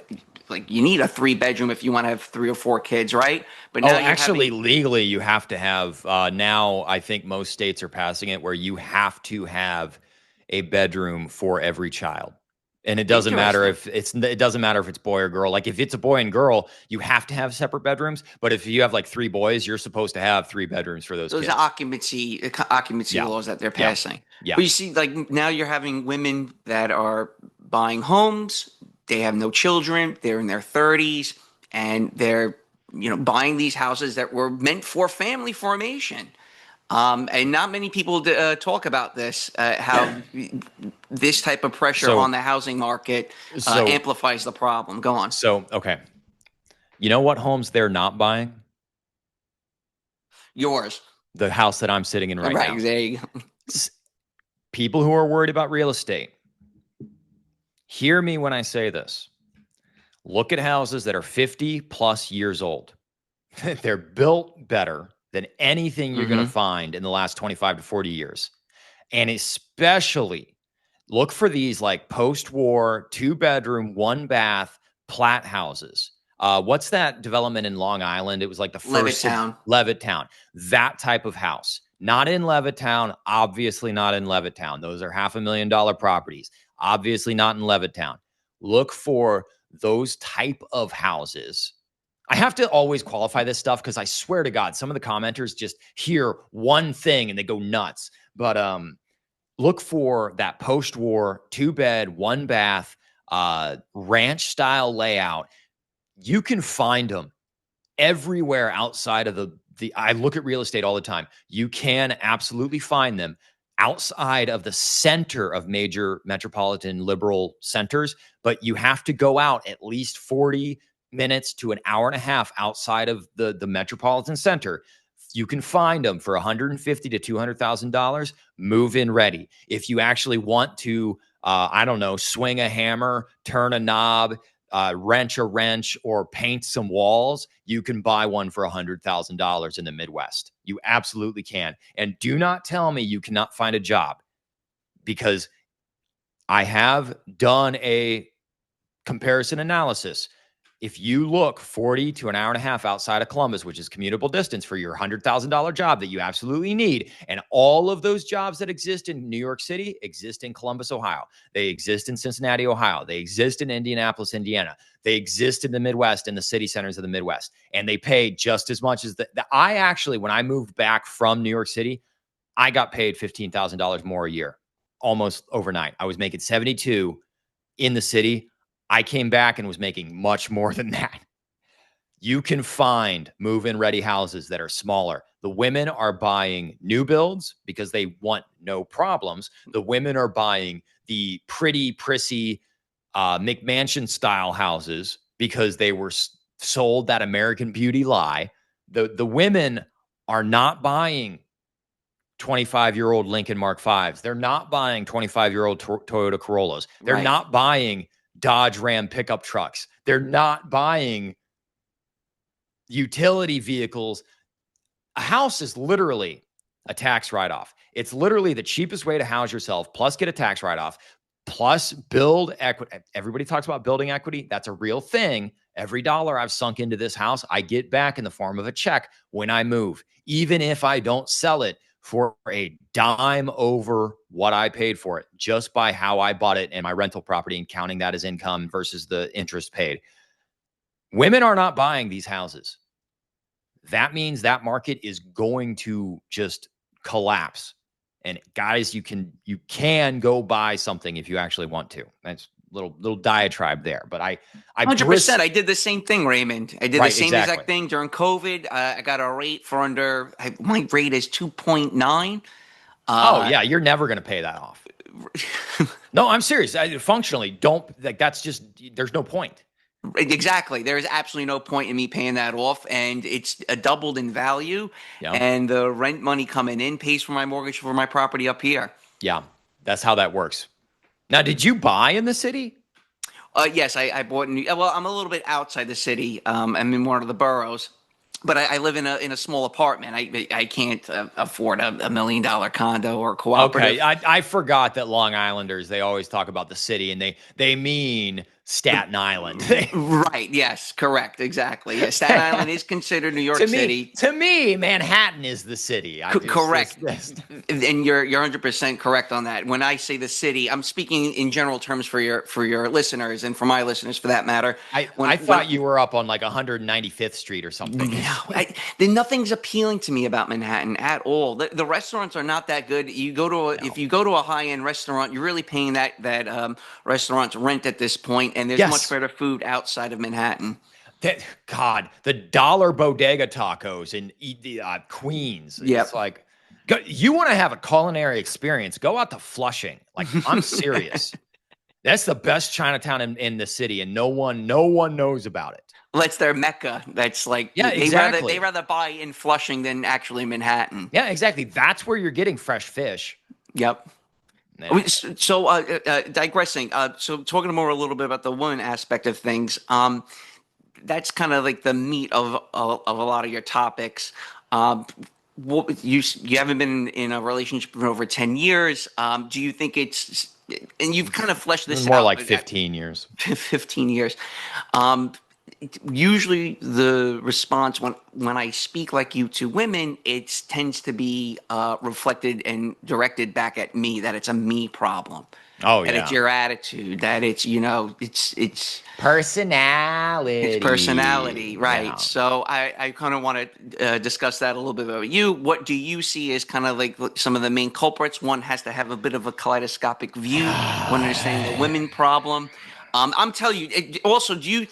like, you need a 3-bedroom if you want to have 3 or 4 kids, right? But now legally you have to have, now I think most states are passing it where you have to have a bedroom for every child. And it doesn't matter if it's boy or girl. Like, if it's a boy and girl, you have to have separate bedrooms. But if you have like 3 boys, you're supposed to have 3 bedrooms for those kids. Those are occupancy laws that they're passing. Yeah. But you see, like, now you're having women that are buying homes. They have no children. They're in their 30s, and they're, you know, buying these houses that were meant for family formation. And not many people talk about this, how this type of pressure on the housing market amplifies the problem. Go on. So, okay. You know what homes they're not buying? Yours. The house that I'm sitting in right now. There you go. People who are worried about real estate, hear me when I say this. Look at houses that are 50 plus years old. They're built better than anything you're going to find in the last 25 to 40 years. And especially look for these like post-war 2-bedroom, 1-bath plat houses. What's that development in Long Island? It was like the first Levittown. That type of house. Not in Levittown, obviously not in Levittown. Those are $500,000 properties. Obviously not in Levittown. Look for those type of houses I have to always qualify this stuff because I swear to God, some of the commenters just hear one thing and they go nuts. But look for that post-war 2-bed, 1-bath, ranch-style layout. You can find them everywhere outside of the. I look at real estate all the time. You can absolutely find them outside of the center of major metropolitan liberal centers, but you have to go out at least 40 minutes to an hour and a half outside of the metropolitan center. You can find them for $150,000 to $200,000, move-in ready. If you actually want to, I don't know, swing a hammer, turn a knob, wrench a wrench, or paint some walls, you can buy one for $100,000 in the Midwest. You absolutely can. And do not tell me you cannot find a job, because I have done a comparison analysis. If you look 40 to an hour and a half outside of Columbus, which is commutable distance for your $100,000 job that you absolutely need, and all of those jobs that exist in New York City exist in Columbus, Ohio. They exist in Cincinnati, Ohio. They exist in Indianapolis, Indiana. They exist in the Midwest, in the city centers of the Midwest, and they pay just as much as I actually, when I moved back from New York City, I got paid $15,000 more a year, almost overnight. I was making 72 in the city. I came back and was making much more than that. You can find move-in ready houses that are smaller. The women are buying new builds because they want no problems. The women are buying the pretty, prissy McMansion style houses because they were sold that American Beauty lie. The women are not buying 25-year-old Lincoln Mark Vs. They're not buying 25-year-old Toyota Corollas. They're not buying Dodge Ram pickup trucks. They're not buying utility vehicles. A house is literally a tax write-off. It's literally the cheapest way to house yourself, plus get a tax write-off, plus build equity. Everybody talks about building equity. That's a real thing. Every dollar I've sunk into this house, I get back in the form of a check when I move, even if I don't sell it for a dime over what I paid for it, just by how I bought it and my rental property and counting that as income versus the interest paid. Women are not buying these houses. That means that market is going to just collapse. And guys, you can go buy something if you actually want to. That's little diatribe there, but I 100%. I did the same thing, Raymond. I did the same exactly. exact thing during COVID. I got a rate for my rate is 2.9. Oh yeah, you're never going to pay that off. No, I'm serious. Functionally, that's just, there's no point. Exactly. There is absolutely no point in me paying that off, and it's doubled in value. Yeah. And the rent money coming in pays for my mortgage for my property up here. Yeah, that's how that works. Now, did you buy in the city? Yes, I bought. Well, I'm a little bit outside the city. I'm in one of the boroughs, but I live in a small apartment. I can't afford a $1 million condo or cooperative. Okay, I forgot that Long Islanders, they always talk about the city, and they mean Staten Island. Right. Yes. Correct. Exactly. Yeah, Staten Island is considered New York City. To me, Manhattan is the city. Correct. And you're 100% correct on that. When I say the city, I'm speaking in general terms for your listeners and for my listeners, for that matter. I thought you were up on like 195th Street or something. No, nothing's appealing to me about Manhattan at all. The restaurants are not that good. If you go to a high-end restaurant, you're really paying that restaurant's rent at this point. And there's much better food outside of Manhattan. The dollar bodega tacos in Queens. Yep. It's like, you want to have a culinary experience, go out to Flushing. Like, I'm serious. That's the best Chinatown in the city, and no one knows about it. Well, that's their mecca. That's like, exactly. They rather buy in Flushing than actually Manhattan. Yeah, exactly. That's where you're getting fresh fish. Yep. So digressing. So talking more a little bit about the woman aspect of things. That's kind of like the meat of a lot of your topics. You haven't been in a relationship for over 10 years. Do you think it's, and you've kind of fleshed this out. More like 15 years. 15 years. usually the response when I speak like you to women, it tends to be reflected and directed back at me, that it's a me problem. Oh That it's yeah. your attitude, that it's, it's Personality. personality, right? Yeah. So I kind of want to discuss that a little bit about you. What do you see as kind of like some of the main culprits? One has to have a bit of a kaleidoscopic view when understanding the women problem. I'm telling you. Also, do you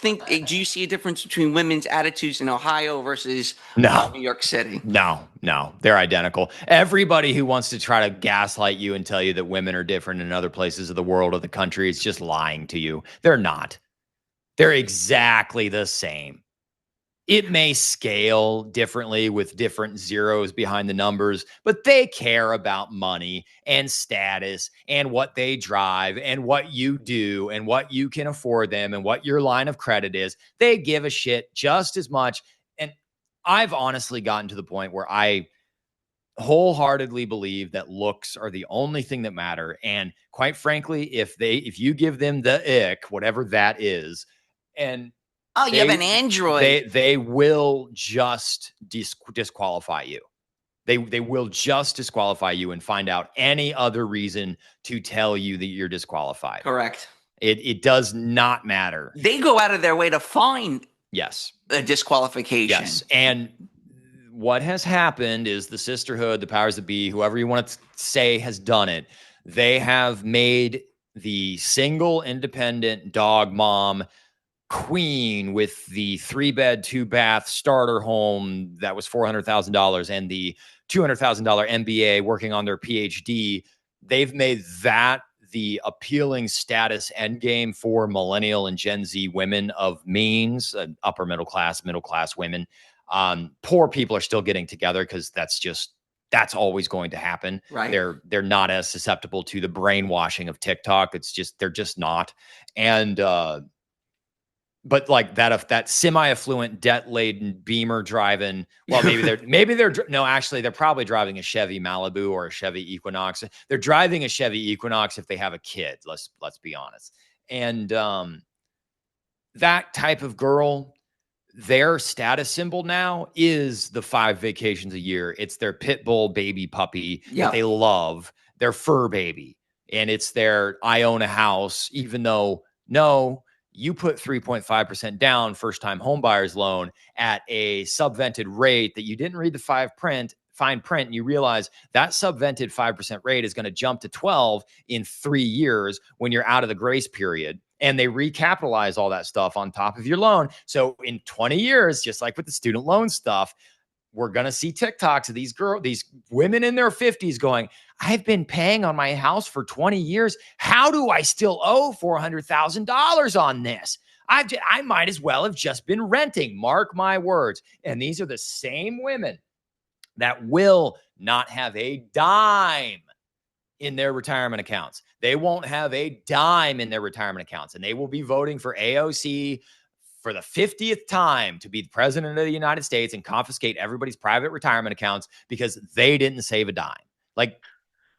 see a difference between women's attitudes in Ohio versus No. New York City? No, they're identical. Everybody who wants to try to gaslight you and tell you that women are different in other places of the world or the country is just lying to you. They're not. They're exactly the same. It may scale differently with different zeros behind the numbers, but they care about money and status and what they drive and what you do and what you can afford them and what your line of credit is. They give a shit just as much. And I've honestly gotten to the point where I wholeheartedly believe that looks are the only thing that matter. And quite frankly, if you give them the ick, whatever that is, and Oh, you have they an Android. they will just disqualify you. They will just disqualify you and find out any other reason to tell you that you're disqualified. Correct. It does not matter. They go out of their way to find Yes. a disqualification. Yes. And what has happened is the sisterhood, the powers that be, whoever you want to say has done it, they have made the single independent dog mom queen with the 3-bed, 2-bath starter home that was $400,000 and the $200,000 MBA working on their PhD. They've made that the appealing status endgame for millennial and Gen Z women of means, upper middle class women. Poor people are still getting together because that's always going to happen. Right. They're not as susceptible to the brainwashing of TikTok. They're just not. And but like that semi-affluent, debt-laden Beamer driving. Well, actually they're probably driving a Chevy Malibu or a Chevy Equinox. They're driving a Chevy Equinox if they have a kid. Let's be honest. And that type of girl, their status symbol now is the 5 vacations a year. It's their pit bull baby puppy that they love, their fur baby, and it's their I own a house, even though no. You put 3.5% down first-time homebuyer's loan at a subvented rate that you didn't read the fine print, and you realize that subvented 5% rate is going to jump to 12 in 3 years when you're out of the grace period. And they recapitalize all that stuff on top of your loan. So in 20 years, just like with the student loan stuff, we're going to see TikToks of these women in their 50s going, I've been paying on my house for 20 years. How do I still owe $400,000 on this? I might as well have just been renting. Mark my words. And these are the same women that will not have a dime in their retirement accounts. They won't have a dime in their retirement accounts. And they will be voting for AOC for the 50th time to be the president of the United States and confiscate everybody's private retirement accounts because they didn't save a dime.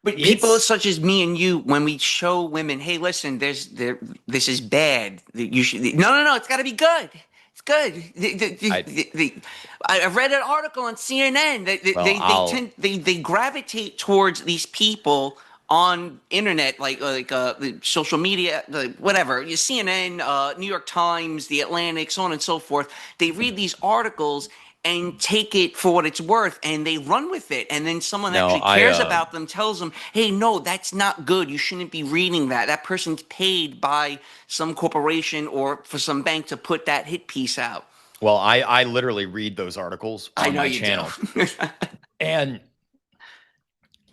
But people such as me and you, when we show women, hey, listen, this is bad. You should no. It's got to be good. It's good. I read an article on CNN that they gravitate towards these people on internet, like social media, whatever, CNN, New York Times, The Atlantic, so on and so forth. They read these articles and take it for what it's worth, and they run with it. And then someone actually cares about them tells them, hey, no, that's not good. You shouldn't be reading that. That person's paid by some corporation or for some bank to put that hit piece out. Well, I literally read those articles on my channel. And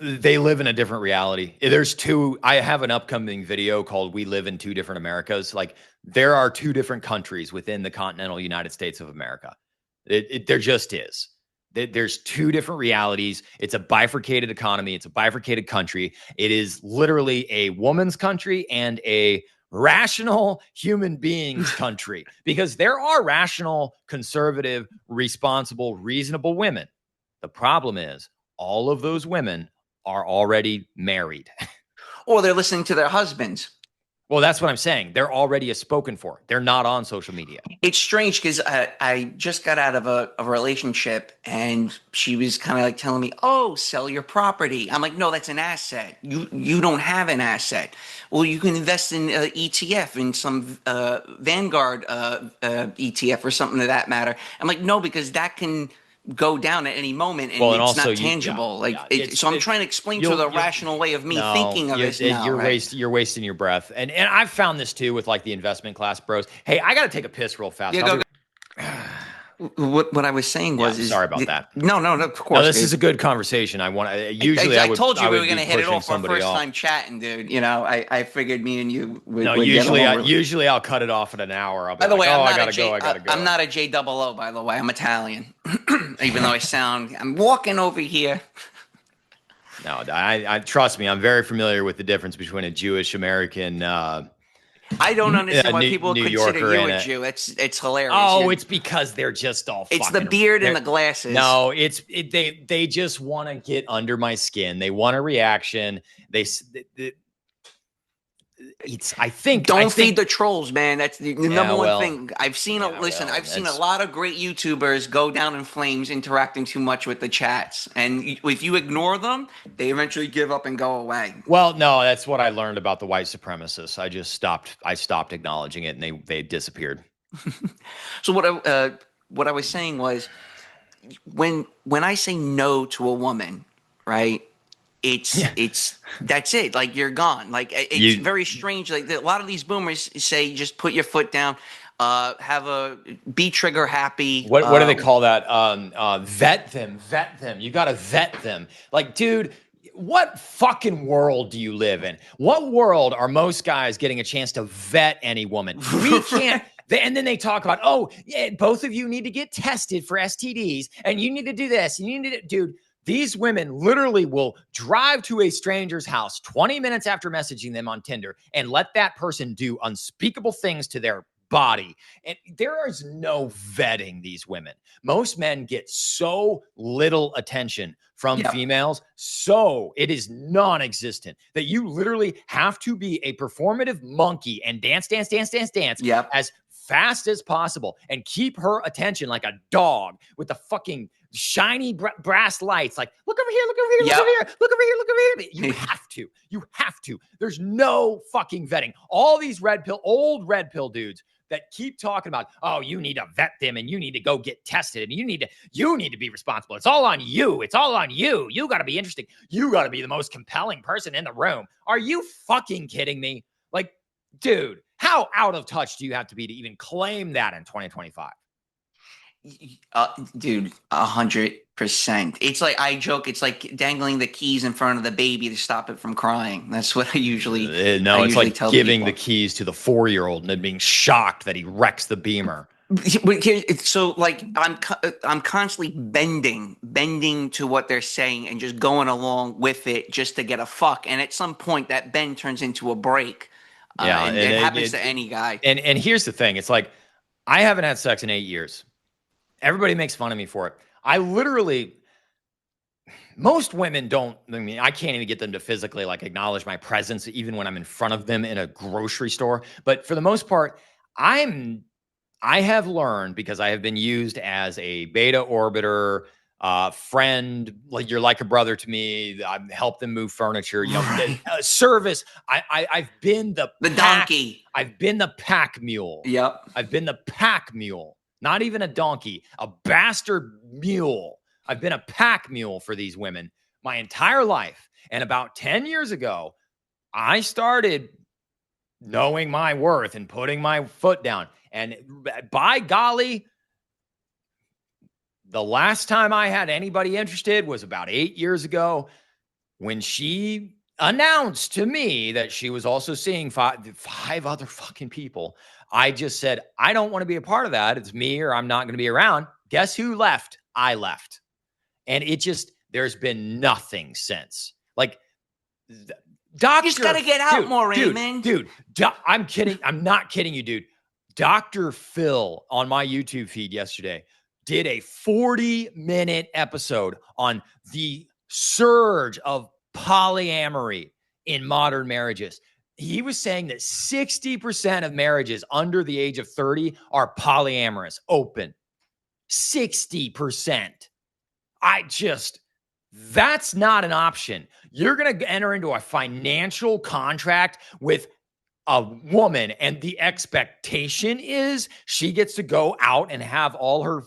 they live in a different reality. I have an upcoming video called We Live in Two Different Americas. Like, there are 2 different countries within the continental United States of America. There just is. There's 2 different realities. It's a bifurcated economy. It's a bifurcated country. It is literally a woman's country and a rational human beings country, because there are rational, conservative, responsible, reasonable women. The problem is all of those women are already married. Or they're listening to their husbands. Well, that's what I'm saying. They're already spoken for. They're not on social media. It's strange because I just got out of a relationship, and she was kind of like telling me, "Oh, sell your property." I'm like, "No, that's an asset. You don't have an asset. Well, you can invest in ETF, in some Vanguard ETF or something to that matter." I'm like, "No, because that can go down at any moment, and Well, and it's also not tangible." So I'm trying to explain to you'll, the you'll rational way of me no, thinking of this now. you're Right? you're wasting your breath. And I've found this too with like the investment class bros. Hey, I got to take a piss real fast. Yeah, I'll go. be- What I was saying Yeah, was, sorry about that. No, of No, course, this dude. is a good conversation. Usually I told you we would were be gonna hit it pushing off our somebody first off. time chatting, dude. You know, I figured me and you would, No, would get along. usually I'll cut it off at an hour. I'll be By the like, way, oh, I gotta go. I'm not a J-double-O, by the way. I'm Italian, even though I'm walking over here. No, I trust me. I'm very familiar with the difference between a Jewish American. I don't understand why people New consider Yorker you and a a. Jew. It's hilarious. Oh, it's because they're just all. It's the beard and the glasses. No, they just want to get under my skin. They want a reaction. I think don't feed the trolls, man. That's the number one thing. I've seen I've seen a lot of great YouTubers go down in flames interacting too much with the chats, and if you ignore them, they eventually give up and go away. Well, no, that's what I learned about the white supremacists. I stopped acknowledging it, and they disappeared. So what I was saying was, when I say no to a woman, right? It's that's it. Like, you're gone. Like, it's very strange. Like, a lot of these boomers say, just put your foot down, be trigger happy. What do they call that? Vet them. You got to vet them. Like, dude, what fucking world do you live in? What world are most guys getting a chance to vet any woman? We can't. And then they talk about, oh, yeah, both of you need to get tested for STDs, and you need to do this, and you need to, dude. These women literally will drive to a stranger's house 20 minutes after messaging them on Tinder and let that person do unspeakable things to their body. And there is no vetting these women. Most men get so little attention from females, so it is non-existent, that you literally have to be a performative monkey and dance as fast as possible and keep her attention like a dog with the fucking shiny brass lights. Like, look over here, look over here, look over here, look over here, look over here. You have to. There's no fucking vetting. All these old red pill dudes that keep talking about, oh, you need to vet them and you need to go get tested and you need to be responsible. It's all on you. It's all on you. You got to be interesting. You got to be the most compelling person in the room. Are you fucking kidding me? Like, dude, how out of touch do you have to be to even claim that in 2025? Dude, 100%. It's like, I joke, it's like dangling the keys in front of the baby to stop it from crying. That's what I usually it's like giving the keys to the 4-year-old and then being shocked that he wrecks the Beamer. So, like, I'm constantly bending to what they're saying and just going along with it just to get a fuck. And at some point, that bend turns into a break. And it happens to any guy. And here's the thing. It's like, I haven't had sex in 8 years. Everybody makes fun of me for it. Most women don't, I can't even get them to physically like acknowledge my presence, even when I'm in front of them in a grocery store. But for the most part, I have learned, because I have been used as a beta orbiter, friend, like you're like a brother to me. I've helped them move furniture, service. I've been the donkey. I've been the pack mule. Yep. I've been the pack mule. Not even a donkey, a bastard mule. I've been a pack mule for these women my entire life. And about 10 years ago, I started knowing my worth and putting my foot down. And by golly, the last time I had anybody interested was about 8 years ago, when she announced to me that she was also seeing five other fucking people. I just said, I don't want to be a part of that. It's me, or I'm not going to be around. Guess who left? I left. And there's been nothing since. Like, Doctor, you just got to get out more, Raymond. Dude, I'm kidding. I'm not kidding you, dude. Dr. Phil on my YouTube feed yesterday did a 40-minute episode on the surge of polyamory in modern marriages. he was saying that 60% of marriages under the age of 30 are polyamorous, open. 60%. That's not an option. You're going to enter into a financial contract with a woman, and the expectation is she gets to go out and have all her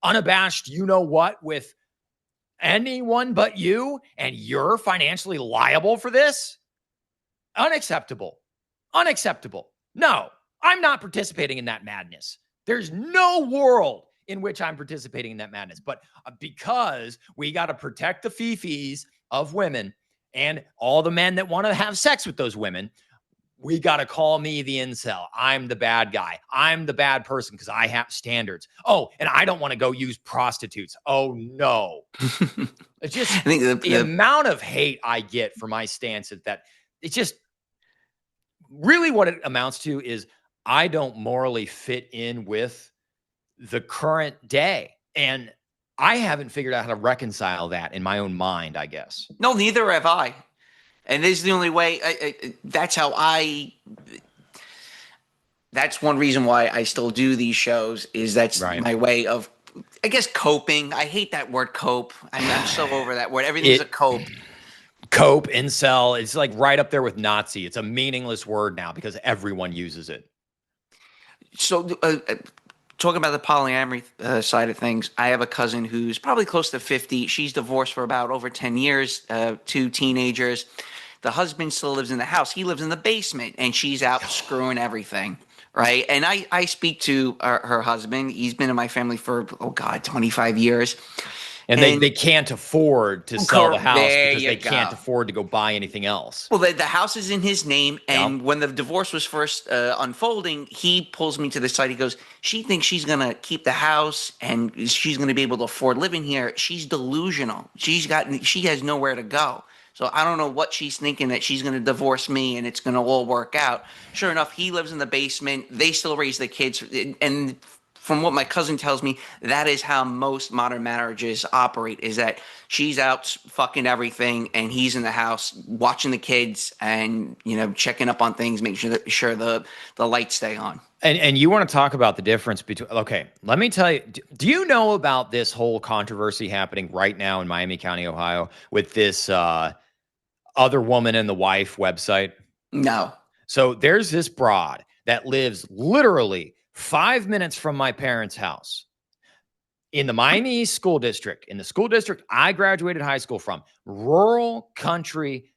unabashed, you know what, with anyone but you, and you're financially liable for this? Unacceptable. Unacceptable. No, I'm not participating in that madness. There's no world in which I'm participating in that madness. But because we got to protect the fifis of women and all the men that want to have sex with those women, we got to call me the incel. I'm the bad guy. I'm the bad person because I have standards. Oh, and I don't want to go use prostitutes. Oh, no. It's just I think the amount of hate I get for my stance is that it's just really what it amounts to is I don't morally fit in with the current day. And I haven't figured out how to reconcile that in my own mind, I guess. No, neither have I. And this is the only way. That's one reason why I still do these shows, is that's my way of, I guess, coping. I hate that word cope. I'm so over that word. Everything's a cope. Cope, incel, it's like right up there with Nazi. It's a meaningless word now because everyone uses it. So talking about the polyamory side of things, I have a cousin who's probably close to 50. She's divorced for about over 10 years, 2 teenagers. The husband still lives in the house. He lives in the basement, and she's out screwing everything, right? And I speak to her husband. He's been in my family for, 25 years. And they can't afford to sell the house because they can't afford to go buy anything else. Well, the house is in his name, and when the divorce was first unfolding, he pulls me to the side. He goes, she thinks she's going to keep the house and she's going to be able to afford living here. She's delusional. She has nowhere to go. So I don't know what she's thinking, that she's going to divorce me and it's going to all work out. Sure enough, he lives in the basement. They still raise the kids. And from what my cousin tells me, that is how most modern marriages operate, is that she's out fucking everything and he's in the house watching the kids and, checking up on things, making sure the lights stay on. And you want to talk about the difference between, okay, let me tell you, do you know about this whole controversy happening right now in Miami County, Ohio, with this Other Woman and the Wife website? No. So there's this broad that lives literally 5 minutes from my parents' house in the Miami East School District, in the school district I graduated high school from, rural country,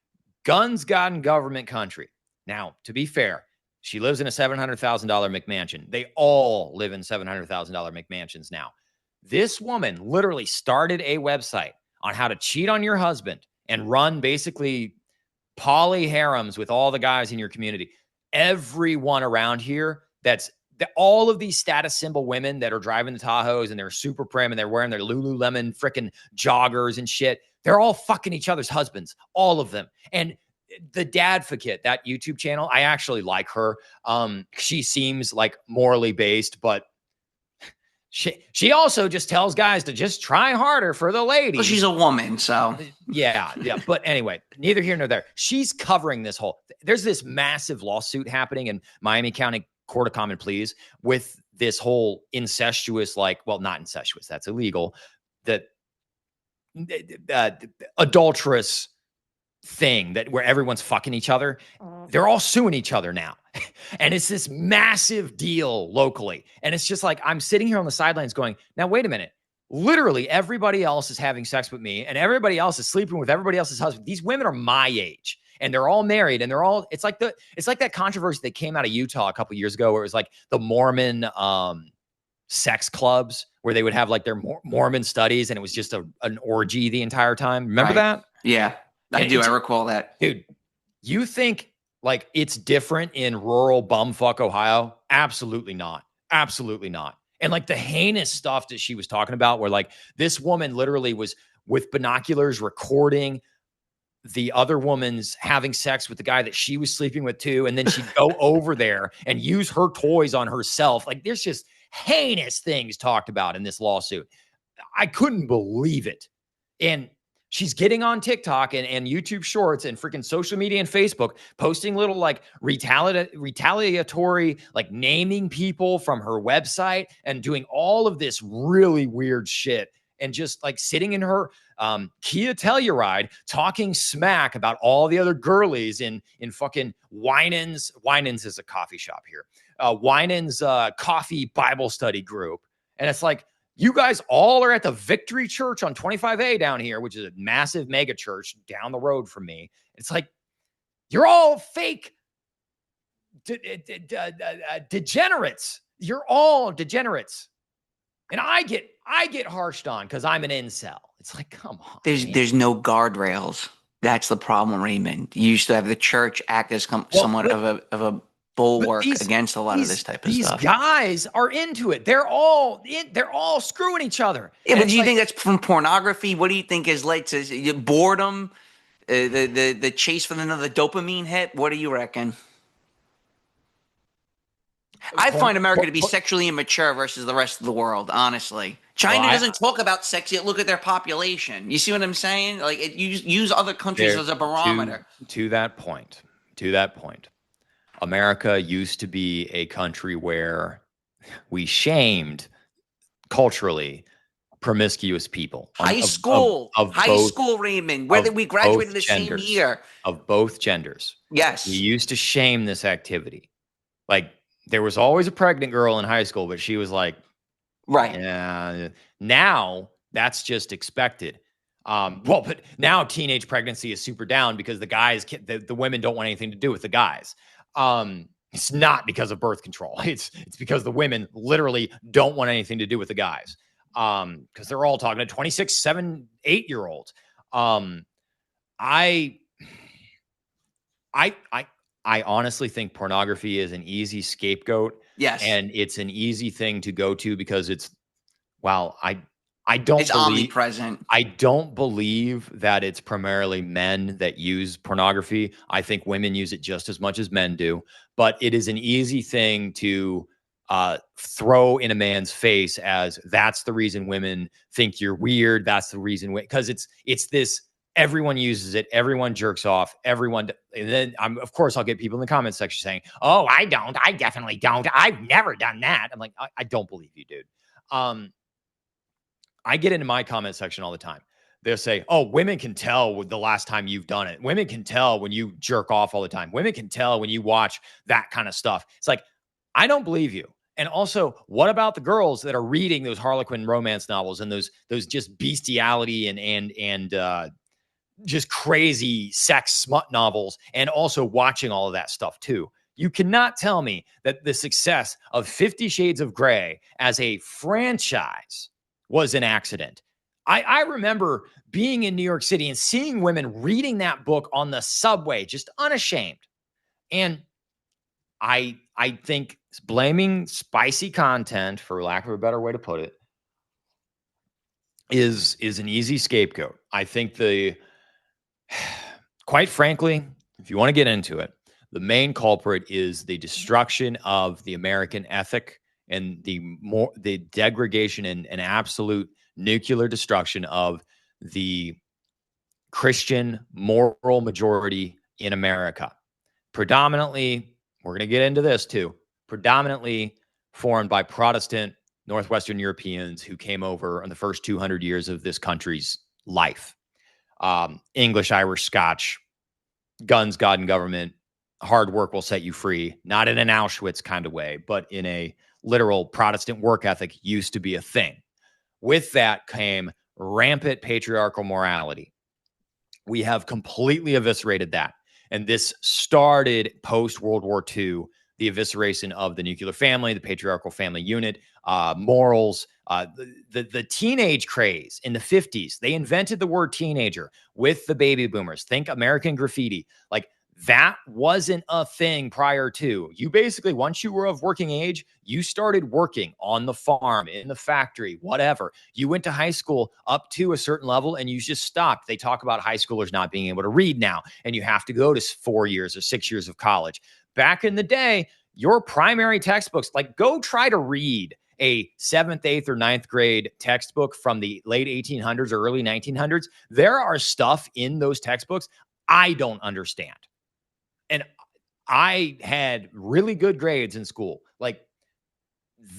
guns gotten government country. Now, to be fair, she lives in a $700,000 McMansion. They all live in $700,000 McMansions now. This woman literally started a website on how to cheat on your husband and run basically poly harems with all the guys in your community. Everyone around here all of these status symbol women that are driving the Tahoes and they're super prim and they're wearing their Lululemon freaking joggers and shit, they're all fucking each other's husbands, all of them. And the Dadvocate, that YouTube channel, I actually like her. She seems like morally based, but she also just tells guys to just try harder for the ladies. Well, she's a woman, so. Yeah. But anyway, neither here nor there. She's covering there's this massive lawsuit happening in Miami County Court of Common Pleas with this whole incestuous, not incestuous, that's illegal, that adulterous thing where everyone's fucking each other. They're all suing each other now. And it's this massive deal locally. And it's just like, I'm sitting here on the sidelines going, now, wait a minute. Literally everybody else is having sex with me and everybody else is sleeping with everybody else's husband. These women are my age and they're all married and it's like that controversy that came out of Utah a couple years ago where it was like the Mormon sex clubs where they would have like their Mormon studies and it was just an orgy the entire time. Remember that? Yeah, I do. I recall that. Dude, you think like it's different in rural bumfuck Ohio? Absolutely not. Absolutely not. And like the heinous stuff that she was talking about where like this woman literally was with binoculars recording the other woman's having sex with the guy that she was sleeping with too. And then she'd go over there and use her toys on herself. Like there's just heinous things talked about in this lawsuit. I couldn't believe it. And She's getting on TikTok and YouTube Shorts and freaking social media and Facebook, posting little like retaliatory, like naming people from her website and doing all of this really weird shit. And just like sitting in her Kia Telluride talking smack about all the other girlies in fucking Winans. Winans is a coffee shop here. Winans coffee Bible study group. And it's like, you guys all are at the Victory Church on 25A down here, which is a massive mega church down the road from me. It's like, you're all fake degenerates. You're all degenerates. And I get harshed on because I'm an incel. It's like, come on. There's no guardrails. That's the problem, Raymond. You used to have the church act as somewhat of a bulwark against a lot of this type of stuff. These guys are into it. They're all screwing each other. Yeah, but do you think that's from pornography? What do you think has led to boredom? The chase for another dopamine hit? What do you reckon? I find America to be sexually immature versus the rest of the world, honestly. China doesn't talk about sex, yet look at their population. You see what I'm saying? Like, use other countries as a barometer. To that point, America used to be a country where we shamed culturally promiscuous people. High school, Raymond. Whether we graduated the same year. Of both genders. Yes. We used to shame this activity. Like, there was always a pregnant girl in high school, but she was like, right. Yeah. Now that's just expected. But now teenage pregnancy is super down because the guys, the women don't want anything to do with the guys. It's not because of birth control. It's because the women literally don't want anything to do with the guys. Because they're all talking to 26, 7, 8-year-olds. I honestly think pornography is an easy scapegoat. Yes. And it's an easy thing to go to because it's omnipresent. I don't believe that it's primarily men that use pornography. I think women use it just as much as men do, but it is an easy thing to throw in a man's face as that's the reason women think you're weird. That's the reason, because it's this. Everyone uses it. Everyone jerks off. Everyone. And then of course, I'll get people in the comment section saying, "Oh, I don't. I definitely don't. I've never done that." I'm like, I don't believe you, dude. I get into my comment section all the time. They'll say, "Oh, women can tell the last time you've done it. Women can tell when you jerk off all the time. Women can tell when you watch that kind of stuff." It's like, I don't believe you. And also, what about the girls that are reading those Harlequin romance novels and those just bestiality and just crazy sex smut novels, and also watching all of that stuff too? You cannot tell me that the success of 50 Shades of Grey as a franchise was an accident. I remember being in New York City and seeing women reading that book on the subway, just unashamed. And I think blaming spicy content, for lack of a better way to put it, is an easy scapegoat. I think quite frankly, if you want to get into it, the main culprit is the destruction of the American ethic and the degradation and absolute nuclear destruction of the Christian moral majority in America. Predominantly, we're going to get into this too, predominantly formed by Protestant Northwestern Europeans who came over in the first 200 years of this country's life. English, Irish, Scotch, guns, God, and government. Hard work will set you free. Not in an Auschwitz kind of way, but in a literal Protestant work ethic used to be a thing. With that came rampant patriarchal morality. We have completely eviscerated that. And this started post-World War II, the evisceration of the nuclear family, the patriarchal family unit, morals, the teenage craze in the 50s. They invented the word teenager with the baby boomers. Think American Graffiti. Like, that wasn't a thing prior to. You basically, once you were of working age, you started working on the farm, in the factory, whatever. You went to high school up to a certain level and you just stopped. They talk about high schoolers not being able to read now, and you have to go to 4 years or 6 years of college. Back in the day, your primary textbooks, like, go try to read a 7th, 8th, or 9th grade textbook from the late 1800s or early 1900s, there are stuff in those textbooks I don't understand. And I had really good grades in school. Like,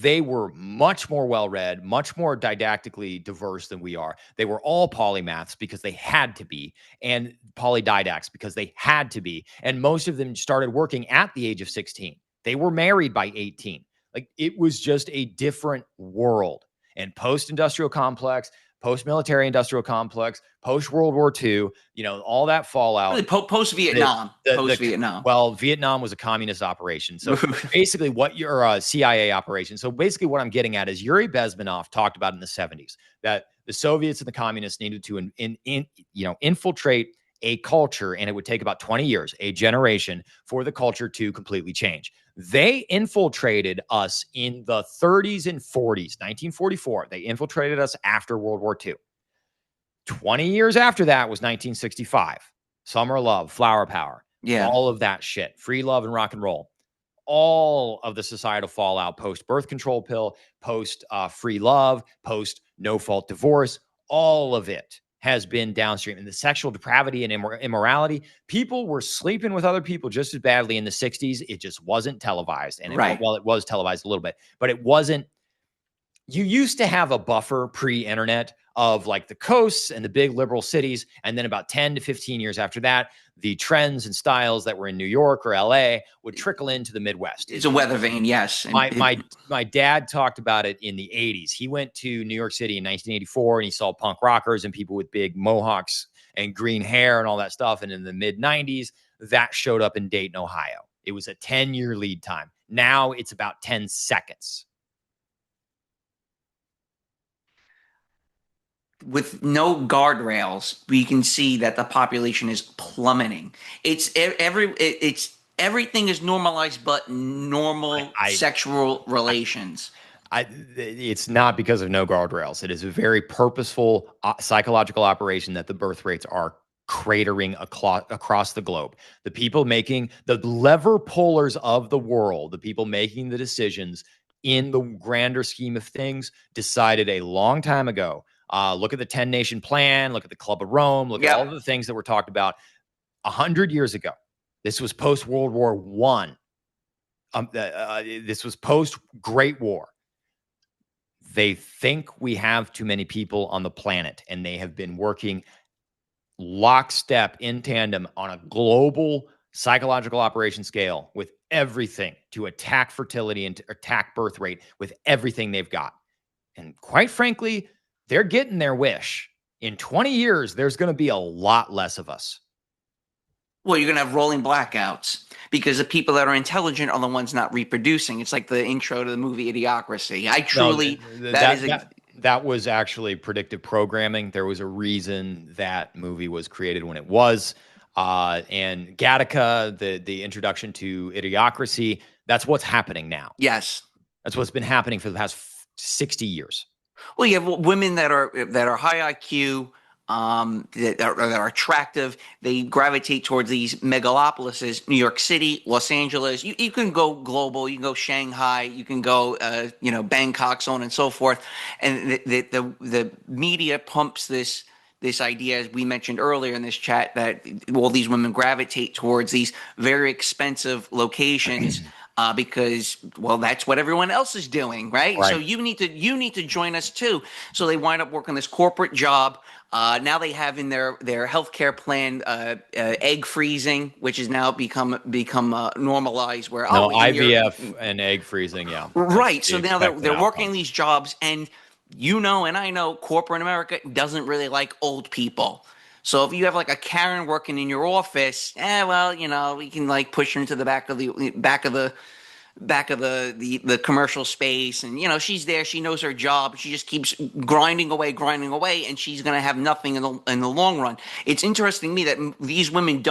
they were much more well-read, much more didactically diverse than we are. They were all polymaths because they had to be, and polydidacts because they had to be. And most of them started working at the age of 16. They were married by 18. Like, it was just a different world. And post-industrial complex, post-military industrial complex, post-World War II, all that fallout. Really, post-Vietnam. Post-Vietnam. Well, Vietnam was a communist operation. So basically what your CIA operation. So basically what I'm getting at is Yuri Bezmenov talked about in the 70s that the Soviets and the communists needed to infiltrate a culture, and it would take about 20 years, a generation, for the culture to completely change. They infiltrated us in the 30s and 40s, 1944. They infiltrated us after World War II. 20 years after that was 1965. Summer Love, Flower Power, all of that shit, free love and rock and roll. All of the societal fallout, post birth control pill, post free love, post no fault divorce, all of it has been downstream. And the sexual depravity and immorality, people were sleeping with other people just as badly in the 60s. It just wasn't televised. And it was televised a little bit, but it wasn't. You used to have a buffer pre-internet of like the coasts and the big liberal cities. And then about 10 to 15 years after that, the trends and styles that were in New York or LA would trickle into the Midwest. It's a weather vane, yes. My dad talked about it in the 80s. He went to New York City in 1984 and he saw punk rockers and people with big mohawks and green hair and all that stuff. And in the mid 90s, that showed up in Dayton, Ohio. It was a 10-year lead time. Now it's about 10 seconds. With no guardrails, we can see that the population is plummeting. Everything is normalized, but normal sexual relations. It's not because of no guardrails. It is a very purposeful psychological operation that the birth rates are cratering across the globe. The people making the lever pullers of the world, the people making the decisions in the grander scheme of things, decided a long time ago. Look at the 10-nation plan, look at the Club of Rome, look at all of the things that were talked about 100 years ago. This was post-World War I. This was post-Great War. They think we have too many people on the planet, and they have been working lockstep in tandem on a global psychological operation scale with everything to attack fertility and to attack birth rate with everything they've got. And quite frankly, they're getting their wish. In 20 years, there's going to be a lot less of us. Well, you're going to have rolling blackouts because the people that are intelligent are the ones not reproducing. It's like the intro to the movie Idiocracy. That was actually predictive programming. There was a reason that movie was created when it was. And Gattaca, the introduction to Idiocracy, that's what's happening now. Yes. That's what's been happening for the past 60 years. Well, you have women that are high IQ, that are attractive. They gravitate towards these megalopolises, New York City, Los Angeles. You can go global. You can go Shanghai. You can go, Bangkok, so on and so forth. And the media pumps this idea, as we mentioned earlier in this chat, that all these women gravitate towards these very expensive locations. Because that's what everyone else is doing, right? So you need to join us too. So they wind up working this corporate job. Now they have in their healthcare plan egg freezing, which has now become normalized. Where IVF and egg freezing, right. So now they're working these jobs, and and I know corporate America doesn't really like old people. So if you have like a Karen working in your office, we can like push her into the back of the commercial space, and she's there, she knows her job, she just keeps grinding away, and she's going to have nothing in the long run. It's interesting to me that these women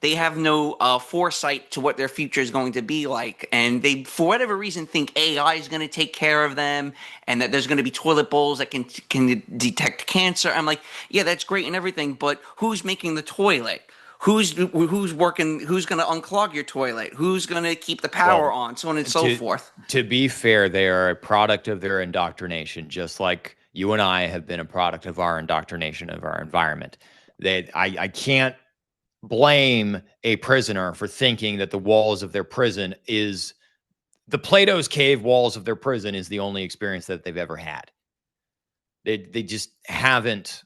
they have no foresight to what their future is going to be like, and they, for whatever reason, think AI is going to take care of them, and that there's going to be toilet bowls that can detect cancer. I'm like, yeah, that's great and everything, but who's making the toilet? who's working, who's going to unclog your toilet, who's going to keep the power Well, on, so on and so forth. To be fair, they are a product of their indoctrination, just like you and I have been a product of our indoctrination of our environment. I can't blame a prisoner for thinking that the walls of their prison is the Plato's cave walls of their prison is the only experience that they've ever had. They just haven't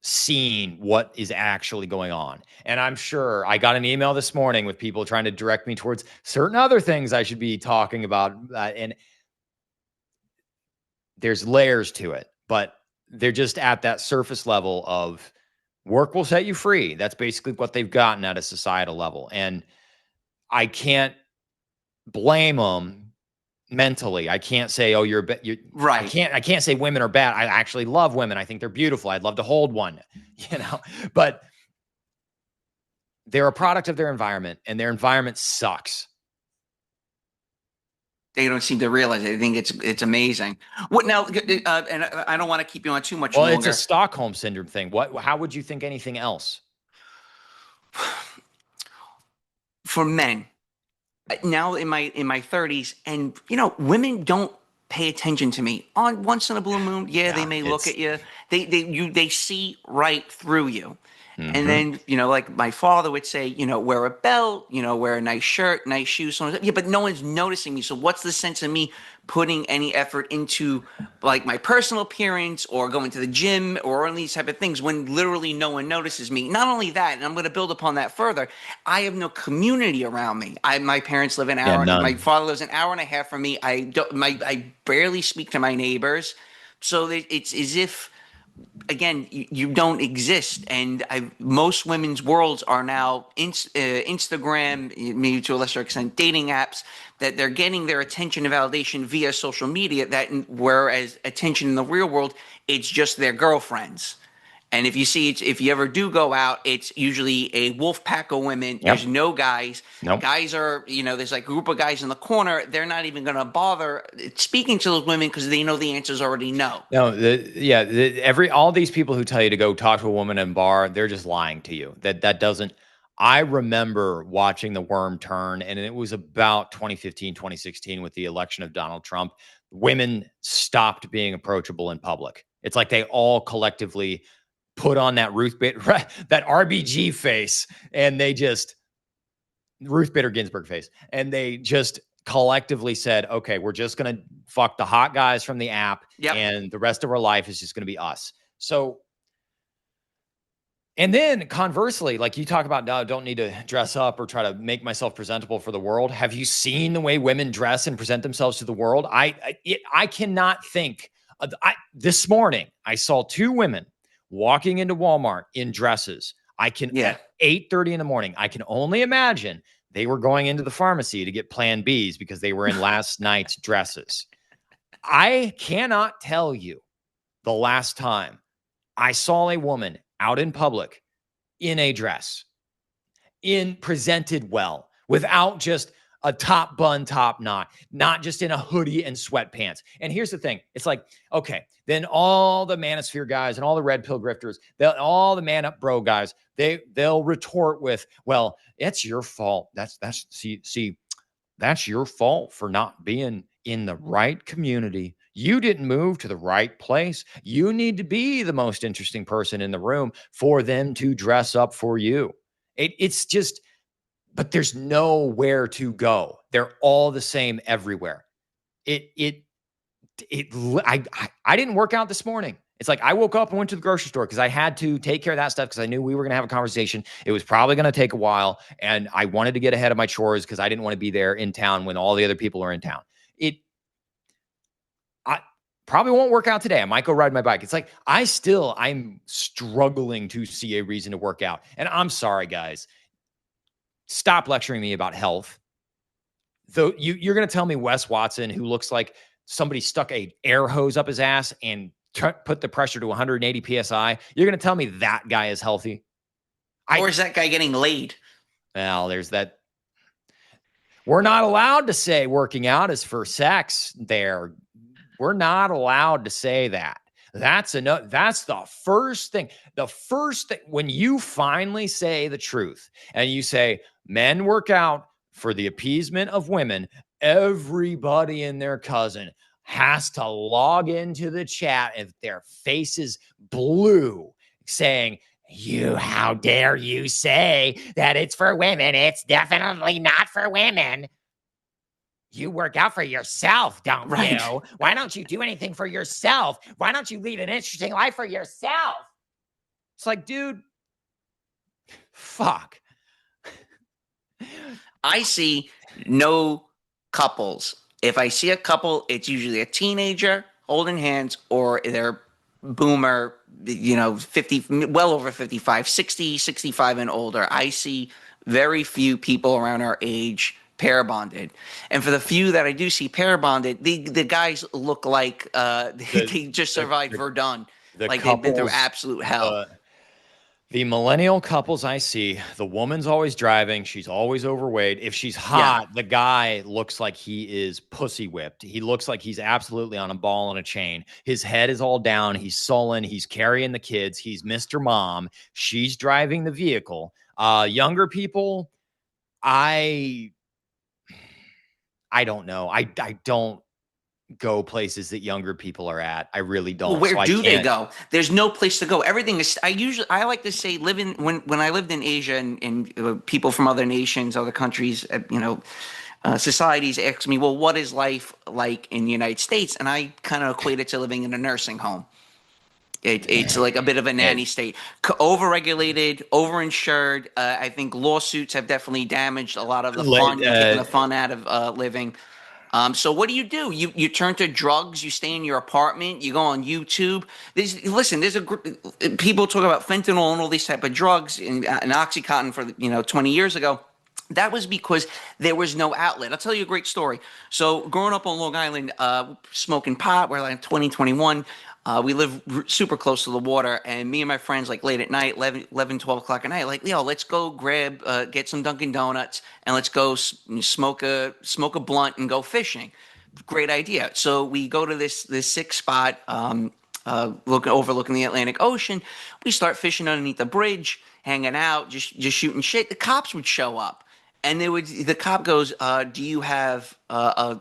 seen what is actually going on. And I'm sure I got an email this morning with people trying to direct me towards certain other things I should be talking about. And there's layers to it, but they're just at that surface level of work will set you free. That's basically what they've gotten at a societal level. And I can't blame them mentally. I can't say, oh, you're Right. I can't say women are bad. I actually love women. I think they're beautiful. I'd love to hold one, but they're a product of their environment, and their environment sucks. They don't seem to realize it. I think it's amazing. What now? And I don't want to keep you on too much Well, longer. it's a Stockholm syndrome thing. How would you think anything else? For men, now in my 30s, and women don't pay attention to me. On once in a blue moon, they may look at you. They see right through you. And then, like my father would say, wear a belt, wear a nice shirt, nice shoes. So on. Yeah, but no one's noticing me. So what's the sense of me putting any effort into like my personal appearance or going to the gym or any of these type of things when literally no one notices me? Not only that, and I'm going to build upon that further, I have no community around me. My parents live an hour. None. My father lives an hour and a half from me. I barely speak to my neighbors. So it's as if, again, you don't exist. And most women's worlds are now Instagram, maybe to a lesser extent dating apps, that they're getting their attention and validation via social media, whereas attention in the real world, it's just their girlfriends. And if you ever do go out, it's usually a wolf pack of women. Yep. There's no guys. Nope. Guys are, there's like a group of guys in the corner. They're not even going to bother speaking to those women because they know the answers already no. No, all these people who tell you to go talk to a woman in a bar, they're just lying to you. That doesn't. I remember watching the worm turn, and it was about 2015, 2016 with the election of Donald Trump. Women stopped being approachable in public. It's like they all collectively put on that that RBG face, and they just Ruth Bader Ginsburg face, and they just collectively said, okay, we're just going to fuck the hot guys from the app. Yep. And the rest of our life is just going to be us. So, and then conversely, like you talk about, no, don't need to dress up or try to make myself presentable for the world. Have you seen the way women dress and present themselves to the world? I cannot think. This morning, I saw two women walking into Walmart in dresses. At 8:30 in the morning, I can only imagine they were going into the pharmacy to get Plan Bs because they were in last night's dresses. I cannot tell you the last time I saw a woman out in public in a dress, presented well, without just a top bun, top knot, not just in a hoodie and sweatpants. And here's the thing. It's like, okay, then all the manosphere guys and all the red pill grifters, all the man up bro guys, they'll retort with, well, it's your fault. That's your fault for not being in the right community. You didn't move to the right place. You need to be the most interesting person in the room for them to dress up for you. It's just, but there's nowhere to go. They're all the same everywhere. I didn't work out this morning. It's like I woke up and went to the grocery store because I had to take care of that stuff because I knew we were going to have a conversation. It was probably going to take a while, and I wanted to get ahead of my chores because I didn't want to be there in town when all the other people are in town. I probably won't work out today. I might go ride my bike. It's like I'm struggling to see a reason to work out. And I'm sorry, guys. Stop lecturing me about health. Though you're going to tell me Wes Watson, who looks like somebody stuck a air hose up his ass and put the pressure to 180 PSI. You're going to tell me that guy is healthy? Or is that guy getting laid? Well, there's that. We're not allowed to say working out is for sex there. We're not allowed to say that. That's enough. That's the first thing. The first thing, when you finally say the truth and you say men work out for the appeasement of women, everybody and their cousin has to log into the chat and their faces blue saying, how dare you say that it's for women? It's definitely not for women. You work out for yourself, don't Right. you? Why don't you do anything for yourself? Why don't you lead an interesting life for yourself? It's like, dude, fuck. I see no couples. If I see a couple, it's usually a teenager holding hands or they're boomer, 50, well over 55, 60, 65 and older. I see very few people around our age pair bonded. And for the few that I do see pair bonded, the guys look like they just survived Verdun. The Like they've been through couples, absolute hell. the millennial couples I see, the woman's always driving. She's always overweight. If she's Yeah. hot, the guy looks like he is pussy whipped. He looks like he's absolutely on a ball and a chain. His head is all down. He's sullen. He's carrying the kids. He's Mr. Mom. She's driving the vehicle. Younger people, I don't know. I don't go places that younger people are at. I really don't. Well, where So I do they can't. go? There's no place to go. Everything is. I like to say, living when I lived in Asia and people from other nations, other countries, societies ask me, well, what is life like in the United States? And I kind of equate it to living in a nursing home. It's like a bit of a nanny state, overregulated, overinsured. I think lawsuits have definitely damaged a lot of the fun, taking the fun out of living. So what do? You turn to drugs. You stay in your apartment. You go on YouTube. There's people talk about fentanyl and all these type of drugs and OxyContin for 20 years ago. That was because there was no outlet. I'll tell you a great story. So growing up on Long Island, smoking pot, we're like 2021. We live super close to the water, and me and my friends, like late at night, 11 12 o'clock at night, like, yo, let's go get some Dunkin' Donuts, and let's go smoke a blunt and go fishing. Great idea. So we go to this sick spot, overlooking the Atlantic Ocean. We start fishing underneath the bridge, hanging out, just shooting shit. The cops would show up. And the cop goes, do you have,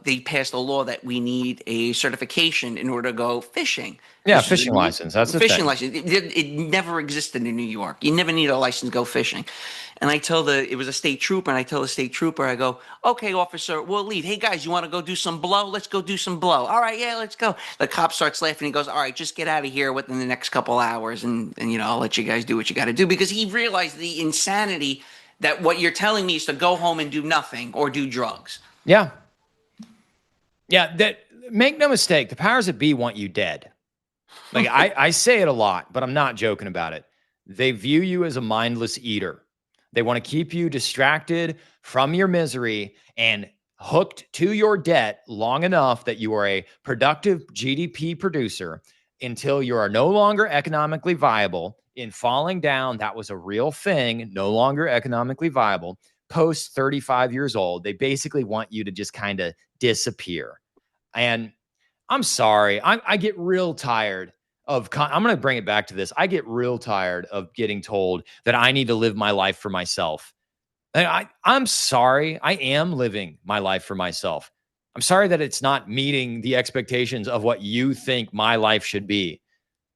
they passed a law that we need a certification in order to go fishing. Yeah, fishing license. That's the Fishing thing. license. It never existed in New York. You never need a license to go fishing. And it was a state trooper, and I tell the state trooper, I go, okay, officer, we'll leave. Hey, guys, you want to go do some blow? Let's go do some blow. All right, yeah, let's go. The cop starts laughing. He goes, all right, just get out of here within the next couple hours, and I'll let you guys do what you got to do. Because he realized the insanity that what you're telling me is to go home and do nothing or do drugs. Yeah. That, make no mistake, the powers that be want you dead. Like I say it a lot, but I'm not joking about it. They view you as a mindless eater. They want to keep you distracted from your misery and hooked to your debt long enough that you are a productive GDP producer until you are no longer economically viable. In falling down, that was a real thing, no longer economically viable. Post 35 years old, they basically want you to just kind of disappear. And I'm sorry, I get real tired of, I'm going to bring it back to this. I get real tired of getting told that I need to live my life for myself. I'm sorry, I am living my life for myself. I'm sorry that it's not meeting the expectations of what you think my life should be.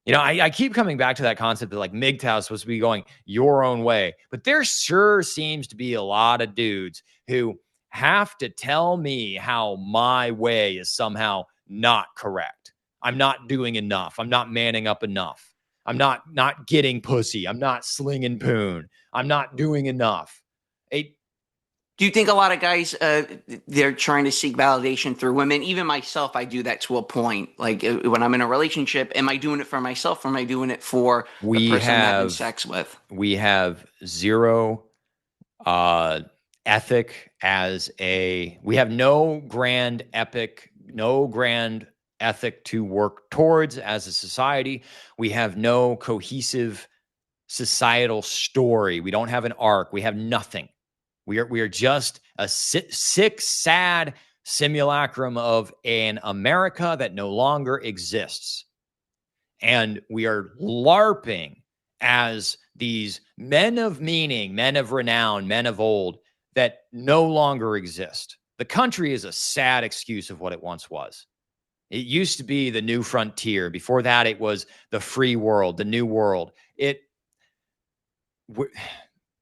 I keep coming back to that concept that like MGTOW is supposed to be going your own way, but there sure seems to be a lot of dudes who have to tell me how my way is somehow not correct. I'm not doing enough. I'm not manning up enough. I'm not getting pussy. I'm not slinging poon. I'm not doing enough. Do you think a lot of guys, they're trying to seek validation through women? Even myself, I do that to a point. Like when I'm in a relationship, am I doing it for myself or am I doing it for the person I'm having sex with? We have zero ethic we have no grand ethic to work towards as a society. We have no cohesive societal story. We don't have an arc. We have nothing. We are just a sick, sad simulacrum of an America that no longer exists. And we are LARPing as these men of meaning, men of renown, men of old that no longer exist. The country is a sad excuse of what it once was. It used to be the new frontier. Before that, it was the free world, the new world. We're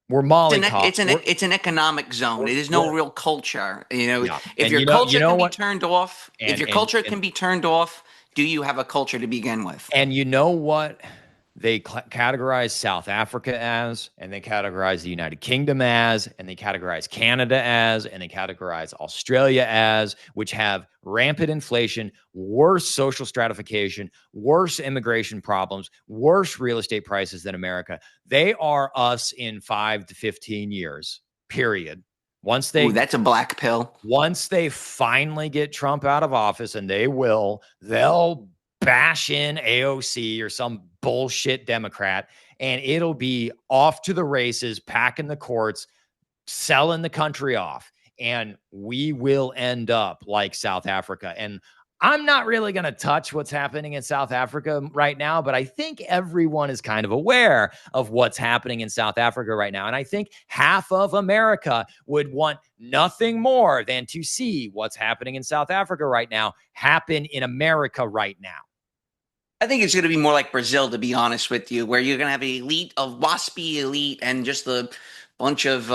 mollycoddled. It's an economic zone. It is no real culture. Yeah. If And your you know culture can be what? turned off, if your culture can be turned off, do you have a culture to begin with? And you know what they categorize South Africa as, and they categorize the United Kingdom as, and they categorize Canada as, and they categorize Australia as, which have rampant inflation, worse social stratification, worse immigration problems, worse real estate prices than America. They are us in 5 to 15 years, period. That's a black pill. Once they finally get Trump out of office, and they'll bash in AOC or some bullshit Democrat, and it'll be off to the races, packing the courts, selling the country off, and we will end up like South Africa. And I'm not really going to touch what's happening in South Africa right now, but I think everyone is kind of aware of what's happening in South Africa right now. And I think half of America would want nothing more than to see what's happening in South Africa right now happen in America right now. I think it's going to be more like Brazil, to be honest with you, where you're going to have a waspy elite and just a bunch of,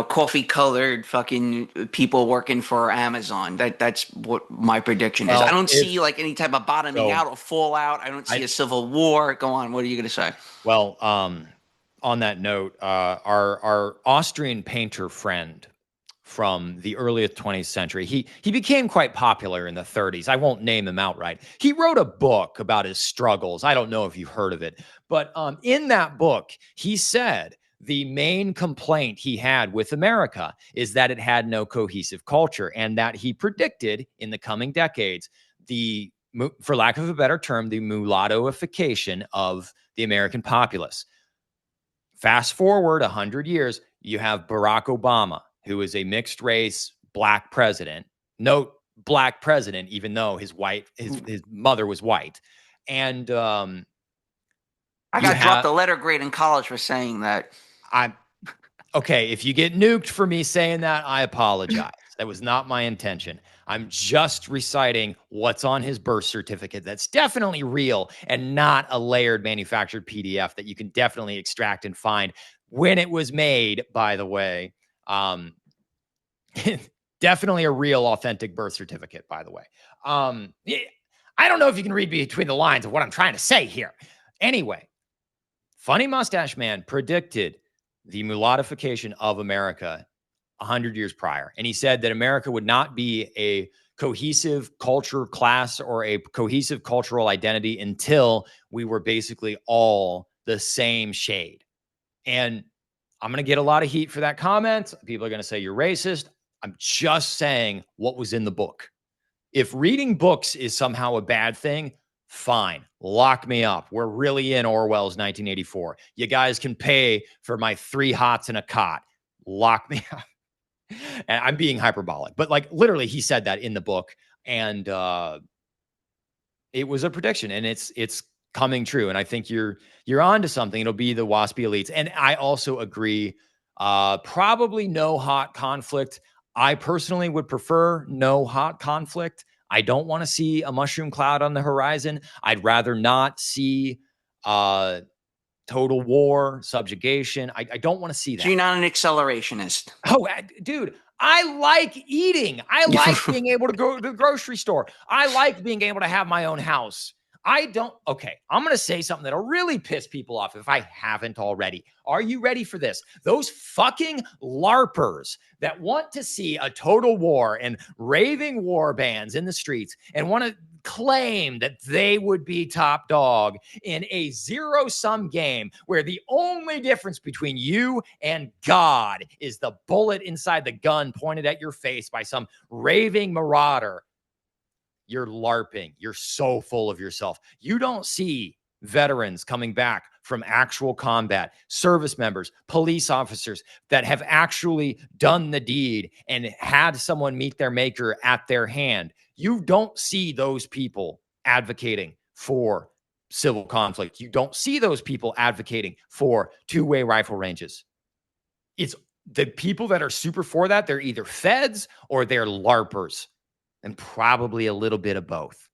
coffee-colored fucking people working for Amazon. That's what my prediction is. I don't see like any type of bottoming out or fallout. I don't see a civil war. Go on. What are you going to say? Well, on that note, our Austrian painter friend from the early 20th century. He became quite popular in the 30s. I won't name him outright. He wrote a book about his struggles. I don't know if you've heard of it, but in that book, he said the main complaint he had with America is that it had no cohesive culture, and that he predicted in the coming decades for lack of a better term, the mulattoification of the American populace. Fast forward 100 years, you have Barack Obama, who is a mixed race black president. Note black president, even though his mother was white. And I got dropped a letter grade in college for saying that. Okay, if you get nuked for me saying that, I apologize. That was not my intention. I'm just reciting what's on his birth certificate. That's definitely real and not a layered manufactured PDF that you can definitely extract and find when it was made, by the way. Definitely a real authentic birth certificate, by the way. I don't know if you can read between the lines of what I'm trying to say here. Anyway, Funny Mustache Man predicted the mulattification of America 100 years prior. And he said that America would not be a cohesive culture class or a cohesive cultural identity until we were basically all the same shade. And I'm going to get a lot of heat for that comment. People are going to say you're racist. I'm just saying what was in the book. If reading books is somehow a bad thing, fine. Lock me up. We're really in Orwell's 1984. You guys can pay for my 3 hots and a cot. Lock me up. And I'm being hyperbolic, but like literally he said that in the book, and it was a prediction, and it's coming true. And I think you're on to something. It'll be the waspy elites. And I also agree, probably no hot conflict. I personally would prefer no hot conflict. I don't want to see a mushroom cloud on the horizon. I'd rather not see total war, subjugation. I don't want to see that. So you're not an accelerationist. Oh, dude, I like eating. I like being able to go to the grocery store. I like being able to have my own house. Okay, I'm going to say something that'll really piss people off if I haven't already. Are you ready for this? Those fucking LARPers that want to see a total war and raving war bands in the streets and want to claim that they would be top dog in a zero-sum game where the only difference between you and God is the bullet inside the gun pointed at your face by some raving marauder. You're LARPing. You're so full of yourself. You don't see veterans coming back from actual combat, service members, police officers that have actually done the deed and had someone meet their maker at their hand. You don't see those people advocating for civil conflict. You don't see those people advocating for two-way rifle ranges. It's the people that are super for that. They're either feds or they're LARPers, and probably a little bit of both.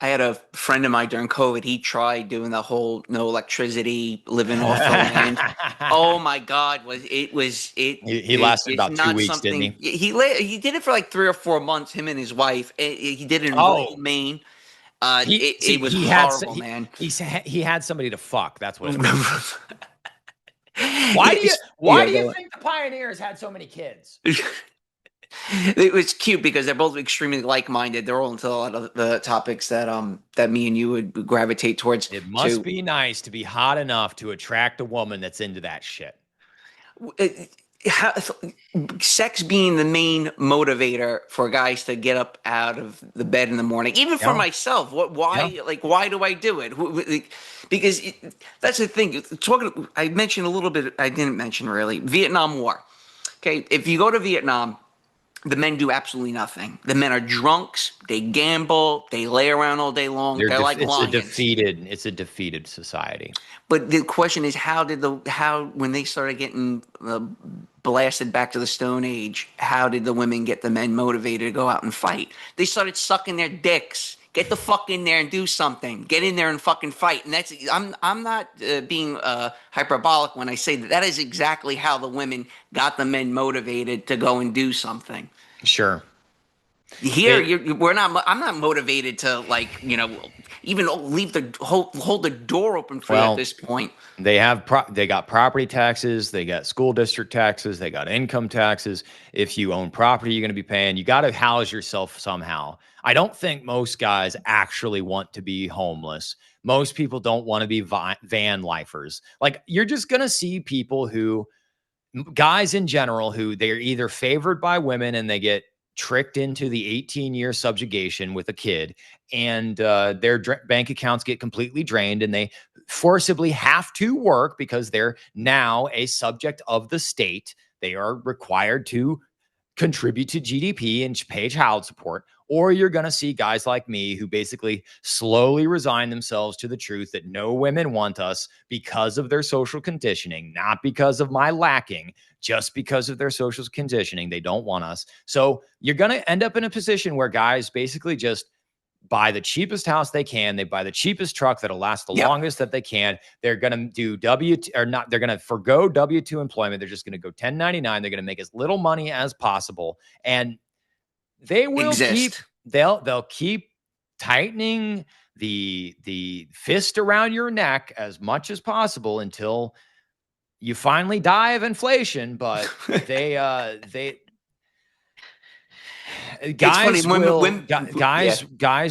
I had a friend of mine during COVID. He tried doing the whole no electricity, living off the land. Oh my God! It He lasted it's about 2 not weeks, didn't something he? he did it for like 3 or 4 months. Him and his wife. He did it in rural Oh, Maine. It was he had horrible, man. he had somebody to fuck. That's what it was. Yeah, Why do you go think the pioneers had so many kids? It was cute because they're both extremely like-minded. They're all into a lot of the topics that that me and you would gravitate towards. It must be nice to be hot enough to attract a woman that's into that shit. How, sex being the main motivator for guys to get up out of the bed in the morning, even for myself. Why do I do it? Because that's the thing. I mentioned a little bit. I didn't mention really Vietnam War. Okay, if you go to Vietnam, the men do absolutely nothing. The men are drunks. They gamble. They lay around all day long. They're like lions. It's a defeated society. But the question is, when they started getting blasted back to the Stone Age, how did the women get the men motivated to go out and fight? They started sucking their dicks. Get the fuck in there and do something. Get in there and fucking fight. And I'm not being hyperbolic when I say that. That is exactly how the women got the men motivated to go and do something. Sure. Here, I'm not motivated to even hold the door open for you at this point. They got property taxes, they got school district taxes, they got income taxes. If you own property, you're going to be paying. You got to house yourself somehow. I don't think most guys actually want to be homeless. Most people don't want to be van lifers. Like, you're just going to see people guys in general, who they're either favored by women and they get tricked into the 18-year subjugation with a kid, and their bank accounts get completely drained, and they forcibly have to work because they're now a subject of the state. They are required to contribute to GDP and pay child support. Or you're going to see guys like me who basically slowly resign themselves to the truth that no women want us because of their social conditioning, not because of my lacking, just because of their social conditioning. They don't want us. So you're going to end up in a position where guys basically just buy the cheapest house they can. They buy the cheapest truck that'll last the longest that they can. They're going to do they're going to forgo W-2 employment. They're just going to go 1099. They're going to make as little money as possible. And they will they'll keep tightening the fist around your neck as much as possible until you finally die of inflation. But guys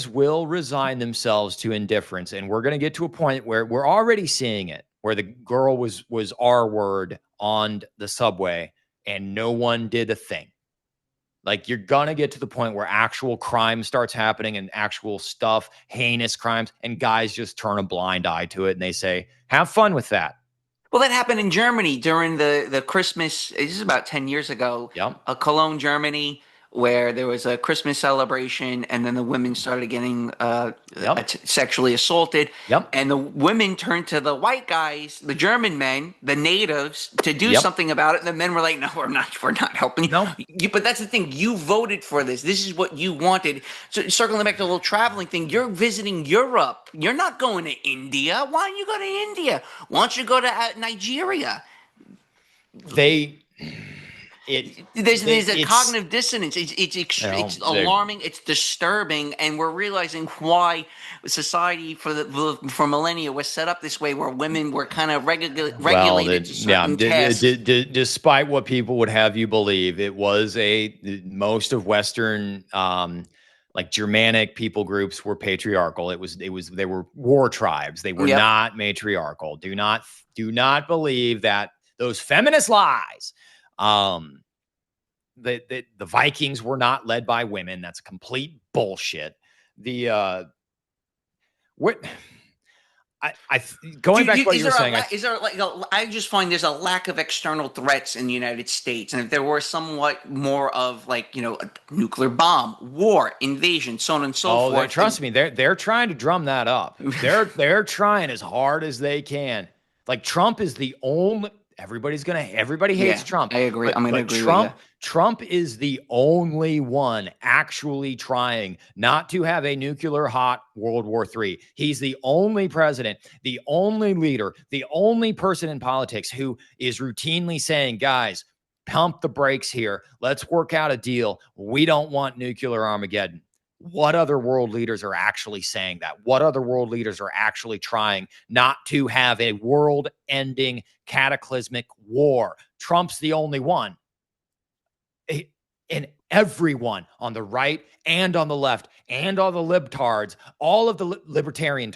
will resign themselves to indifference, and we're going to get to a point where we're already seeing it, where the girl was R-word on the subway and no one did a thing. Like, you're going to get to the point where actual crime starts happening and actual stuff, heinous crimes, and guys just turn a blind eye to it and they say, have fun with that. Well, that happened in Germany during the Christmas. This is about 10 years ago. Yep. Cologne, Germany, where there was a Christmas celebration, and then the women started getting sexually assaulted. Yep. And the women turned to the white guys, the German men, the natives, to do something about it. And the men were like, "No, we're not helping you." No. But that's the thing. You voted for this. This is what you wanted. So, circling back to the little traveling thing, you're visiting Europe. You're not going to India. Why don't you go to India? Why don't you go to Nigeria? There's a cognitive dissonance. It's alarming. It's disturbing, and we're realizing why society for millennia was set up this way, where women were kind of regulated to certain tasks. Despite what people would have you believe, it was most of Western, like Germanic people groups were patriarchal. They were war tribes. They were not matriarchal. Do not believe that those feminist lies. The Vikings were not led by women. That's complete bullshit. Going back to what you were saying, I just find there's a lack of external threats in the United States, and if there were somewhat more of like a nuclear bomb, war, invasion, so on and so forth. Trust me, they're trying to drum that up. They're trying as hard as they can. Like Trump is the only. Everybody hates Trump. I agree. I'm going to agree Trump, with you. Trump is the only one actually trying not to have a nuclear hot World War III. He's the only president, the only leader, the only person in politics who is routinely saying, guys, pump the brakes here. Let's work out a deal. We don't want nuclear Armageddon. What other world leaders are actually saying that? What other world leaders are actually trying not to have a world-ending cataclysmic war? Trump's the only one. And everyone on the right and on the left and all the libtards, all of the libertarians,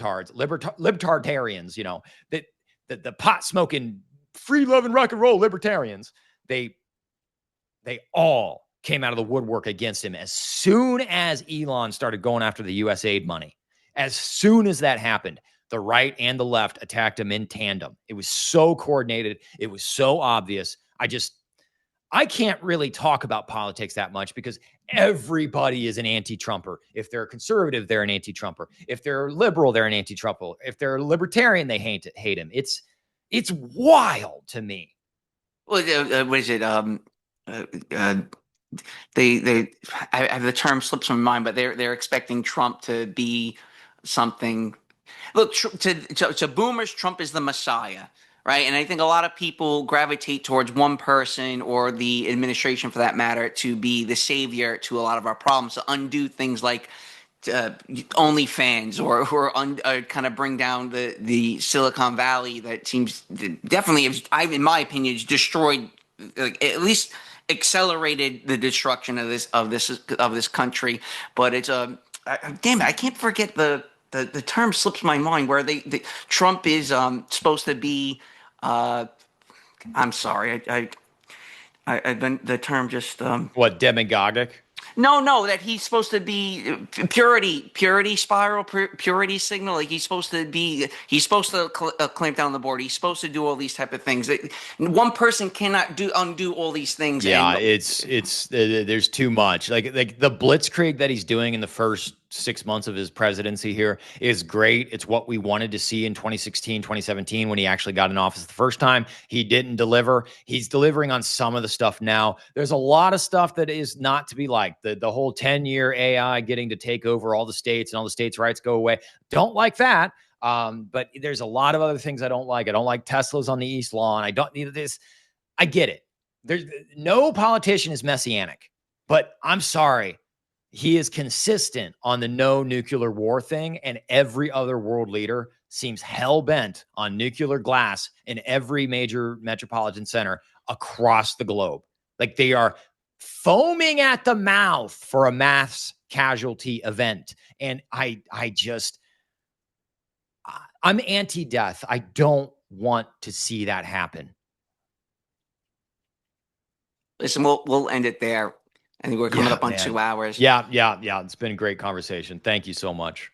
the pot-smoking, free-loving rock and roll libertarians, they all came out of the woodwork against him as soon as Elon started going after the U.S. aid money. As soon as that happened, the right and the left attacked him in tandem. It was so coordinated. It was so obvious. I can't really talk about politics that much because everybody is an anti-Trumper. If they're a conservative, they're an anti-Trumper. If they're liberal, they're an anti-Trumper. If they're a libertarian, they hate him. It's wild to me. Well, what is it? I have the term slips from my mind, but they're expecting Trump to be something. Look, to boomers, Trump is the Messiah, right? And I think a lot of people gravitate towards one person or the administration, for that matter, to be the savior to a lot of our problems, to undo things like OnlyFans or kind of bring down the Silicon Valley that seems definitely, in my opinion, has destroyed, at least accelerated the destruction of this country. But it's damn it, I can't forget the term slips my mind where Trump is supposed to be. I'm sorry, I've been the term just what, demagogic? No, that he's supposed to be purity spiral, purity signal. Like he's supposed to clamp down on the board. He's supposed to do all these type of things. One person cannot undo all these things. Yeah, there's too much. Like the blitzkrieg that he's doing in the first 6 months of his presidency here is great. It's what we wanted to see in 2016, 2017 when he actually got in office the first time. He didn't deliver. He's delivering on some of the stuff now. There's a lot of stuff that is not to be liked. The whole 10-year AI getting to take over all the states and all the states' rights go away. Don't like that. But there's a lot of other things I don't like. I don't like Teslas on the East Lawn. I don't need this. I get it. There's no politician is messianic, but I'm sorry. He is consistent on the no nuclear war thing, and every other world leader seems hell-bent on nuclear glass in every major metropolitan center across the globe. Like they are foaming at the mouth for a mass casualty event. And I'm anti-death. I don't want to see that happen. Listen, we'll end it there. I think we're coming up on 2 hours. Yeah. It's been a great conversation. Thank you so much.